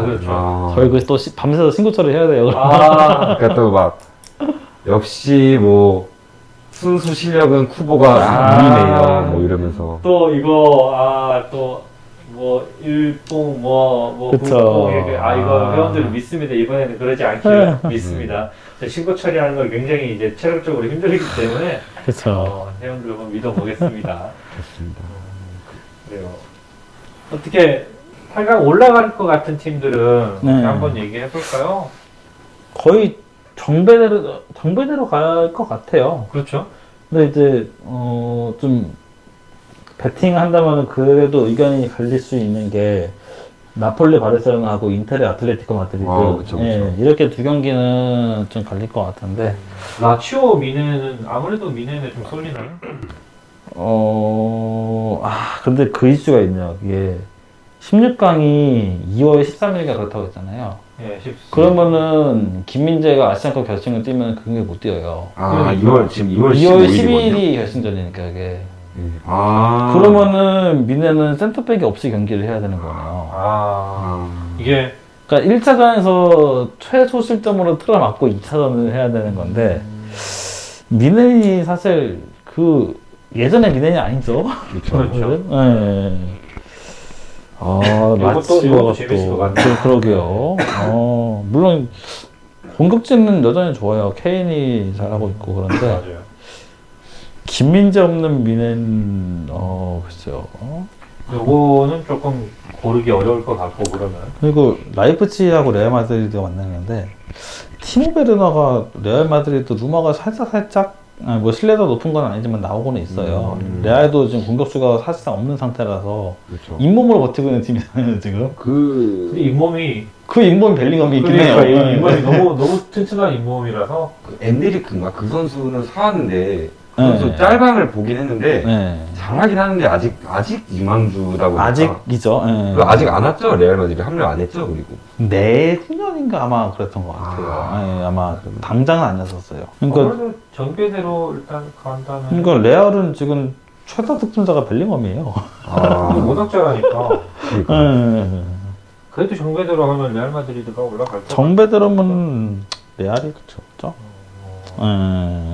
그렇죠. 저희 또 밤새서 신고 처리해야 돼요. 그러니까 또 막 역시 뭐 순수 실력은 쿠보가 우리네요. 뭐 이러면서. 또 이거 또 뭐 일봉 뭐 그쵸. 국뽕에게 이거 회원들 믿습니다. 이번에는 그러지 않기를 믿습니다. 신고 처리하는 걸 굉장히 이제 체력적으로 힘들기 때문에 그쵸. 회원들 한번 믿어보겠습니다. 좋습니다. 그래요. 어떻게 8강 올라갈 것 같은 팀들은 네. 한번 얘기해 볼까요? 거의 정배대로 갈 것 같아요. 그렇죠. 근데 이제 좀 배팅 한다면 그래도 의견이 갈릴 수 있는 게 나폴리 바르셀로나하고 인텔의 아틀레티코 마드리드. 그쵸, 그쵸. 예, 이렇게 두 경기는 좀 갈릴 것 같은데. 라치오 미네는 아무래도 미네는 좀 쏠리나요? 근데 그 이슈가 있네요. 이게 16강이 2월 13일가 그렇다고 했잖아요. 예, 그러면은 김민재가 아시안컵 결승을 뛰면 그 경기 못 뛰어요. 지금 2월 2월 15일이거든요. 12일이 결승전이니까 이게. 아. 그러면은 미네는 센터백이 없이 경기를 해야 되는 거네요. 이게 그러니까 1차전에서 최소 실점으로 틀어맞고 2차전을 해야 되는 건데 미네이 사실 그 예전에 미네이 아니죠. 그렇죠. 네. 이것도 재밌을 것 같네요. 그러게요. 물론 공격진은 여전히 좋아요. 케인이 잘하고 있고 그런데 맞아요. 김민재 없는 미네는 글쎄요. 요거는 조금 고르기 어려울 것 같고 그러면 그리고 라이프치히하고 레알 마드리드가 만나는데 티모 베르너가 레알 마드리드 루머가 살짝 뭐 신뢰도 높은 건 아니지만 나오고는 있어요. 레알도 지금 공격수가 사실상 없는 상태라서 그렇죠. 잇몸으로 버티고 있는 팀이잖아요 지금. 근데 잇몸이 그 잇몸 벨링엄이 있긴 해요. 그러니까 잇몸이 너무 튼튼한 잇몸이라서 엔드리크인가 그 선수는 사왔는데 그 선수 네. 짤방을 보긴 했는데 네. 잘하긴 하는데 아직 유망주다 보니까 아직이죠. 네. 그리고 아직 안 왔죠. 레알 마드리드 합류 안 했죠. 그리고 내후년인가 아마 그랬던 것 같아요. 네, 아마 당장은 아니었었어요. 그러니까 그래도 정배대로 일단 간다면 그러니까 레알은 지금 최다 득점자가 벨링엄이에요. 워낙 잘하니까 네. 그래도 정배대로 하면 레알 마드리드가 올라갈 거 정배대로면 레알이 그렇죠.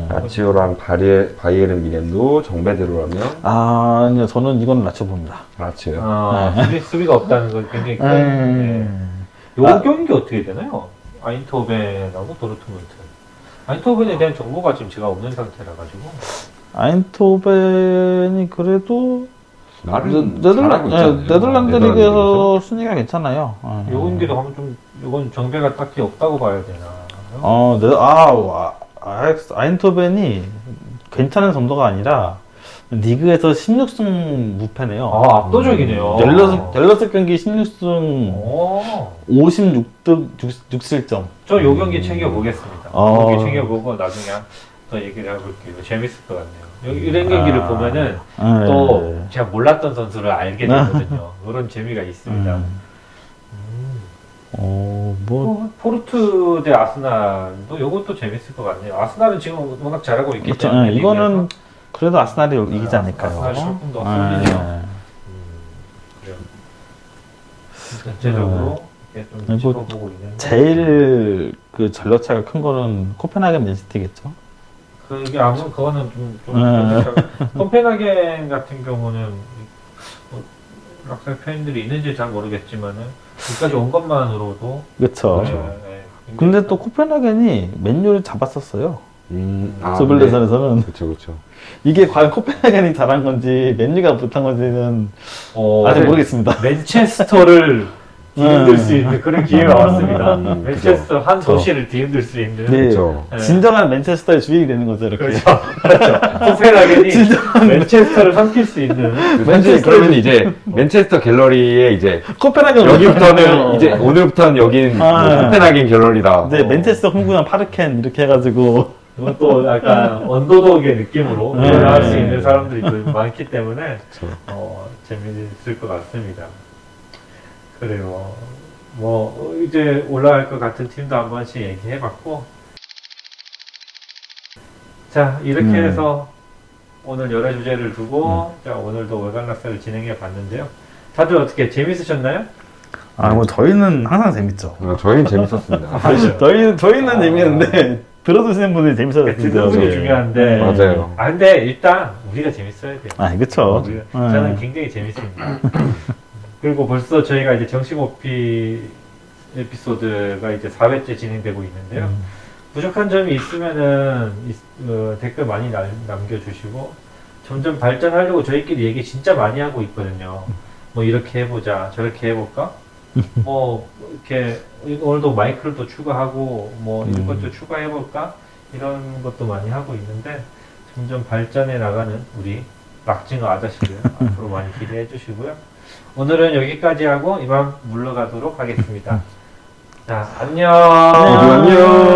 라치오랑 바이에른 미넨도 정배대로라면 아니요, 저는 이건 낮춰봅니다. 라치오요. 수비가 없다는 건 굉장히 큰 요 경기 어떻게 되나요? 아인토벤하고 도르트문트. 아인토벤에 대한 정보가 지금 제가 없는 상태라 가지고 아인토벤이 그래도 나름 잘하고 있잖아요. 네덜란드 리그에서 순위가 괜찮아요. 요 경기도 하면 좀 이건 정배가 딱히 없다고 봐야 되나? 아인토벤이 괜찮은 정도가 아니라 리그에서 16승 무패네요. 압도적이네요. 16경기 16승 56득 6실점. 저 요 경기 챙겨보겠습니다. 요 경기 챙겨보고 나중에 더 얘기를 해볼게요. 재밌을 것 같네요. 여기 이런 경기를 보면은 네. 또 제가 몰랐던 선수를 알게 되거든요. 그런 재미가 있습니다. 뭐 포르투 대 아스날도 이것도 재밌을 것 같네요. 아스날은 지금 워낙 잘하고 있기 그렇죠. 때문에 이거는 그래도 아스날이 이기지 않을까요? 아스날 조금 더 네. 쏠리죠. 그래요. 전체적으로 이렇게 좀 그리고 짚어보고 있는데 제일 그 전력차가 큰 거는 코펜하겐 맨시티겠죠. 그게 아무 그거는 좀 네. 코펜하겐 같은 경우는 뭐, 락살 팬들이 있는지 잘 모르겠지만은 여기까지 온 것만으로도 그렇죠. 네, 네. 근데 또 코펜하겐이 맨유를 잡았었어요. 아, 스블레선에서는 그렇죠, 그렇죠. 이게 과연 코펜하겐이 잘한 건지 맨유가 못한 건지는 아직 모르겠습니다. 맨체스터를 뒤흔들 수 있는 그런 기회가 왔습니다. 그죠. 맨체스터 한 도시를 뒤흔들 수 있는 네. 그렇죠. 네. 진정한 맨체스터의 주인이 되는 거죠, 이렇게. 그렇죠. 코펜하겐이 맨체스터를 삼킬 수 있는 사실 그러면 이제 맨체스터 갤러리에 이제 코펜하겐 여기부터는 이제 오늘부터는 여기는 아. 코펜하겐 갤러리다. 네, 맨체스터 홍구장 파르켄 이렇게 해가지고 이건 또 약간 언더독의 느낌으로 네. 올라갈 수 있는 사람들이 또 많기 때문에 그렇죠. 재미있을 것 같습니다. 그래요. 뭐 이제 올라갈 것 같은 팀도 한 번씩 얘기해봤고, 자 이렇게 해서 오늘 여러 주제를 두고 자 오늘도 월간락사를 진행해봤는데요. 다들 어떻게 재밌으셨나요? 뭐 저희는 항상 재밌죠. 저희는 재밌었습니다. 저희는 재밌는데 들어주시는 분들이 재밌어야 듣는 되는데. 분이 중요한데. 맞아요. 근데 일단 우리가 재밌어야 돼요. 그쵸. 저는 굉장히 재밌습니다. 그리고 벌써 저희가 이제 정식 오피 에피소드가 이제 4회째 진행되고 있는데요. 부족한 점이 있으면은 댓글 많이 남겨주시고 점점 발전하려고 저희끼리 얘기 진짜 많이 하고 있거든요. 뭐 이렇게 해보자, 저렇게 해볼까? 뭐 이렇게 오늘도 마이크를 또 추가하고 뭐 이런 것도 추가해볼까? 이런 것도 많이 하고 있는데 점점 발전해 나가는 우리 락징어 아저씨들 앞으로 많이 기대해 주시고요. 오늘은 여기까지 하고 이만 물러가도록 하겠습니다. 자, 안녕. 모두 안녕.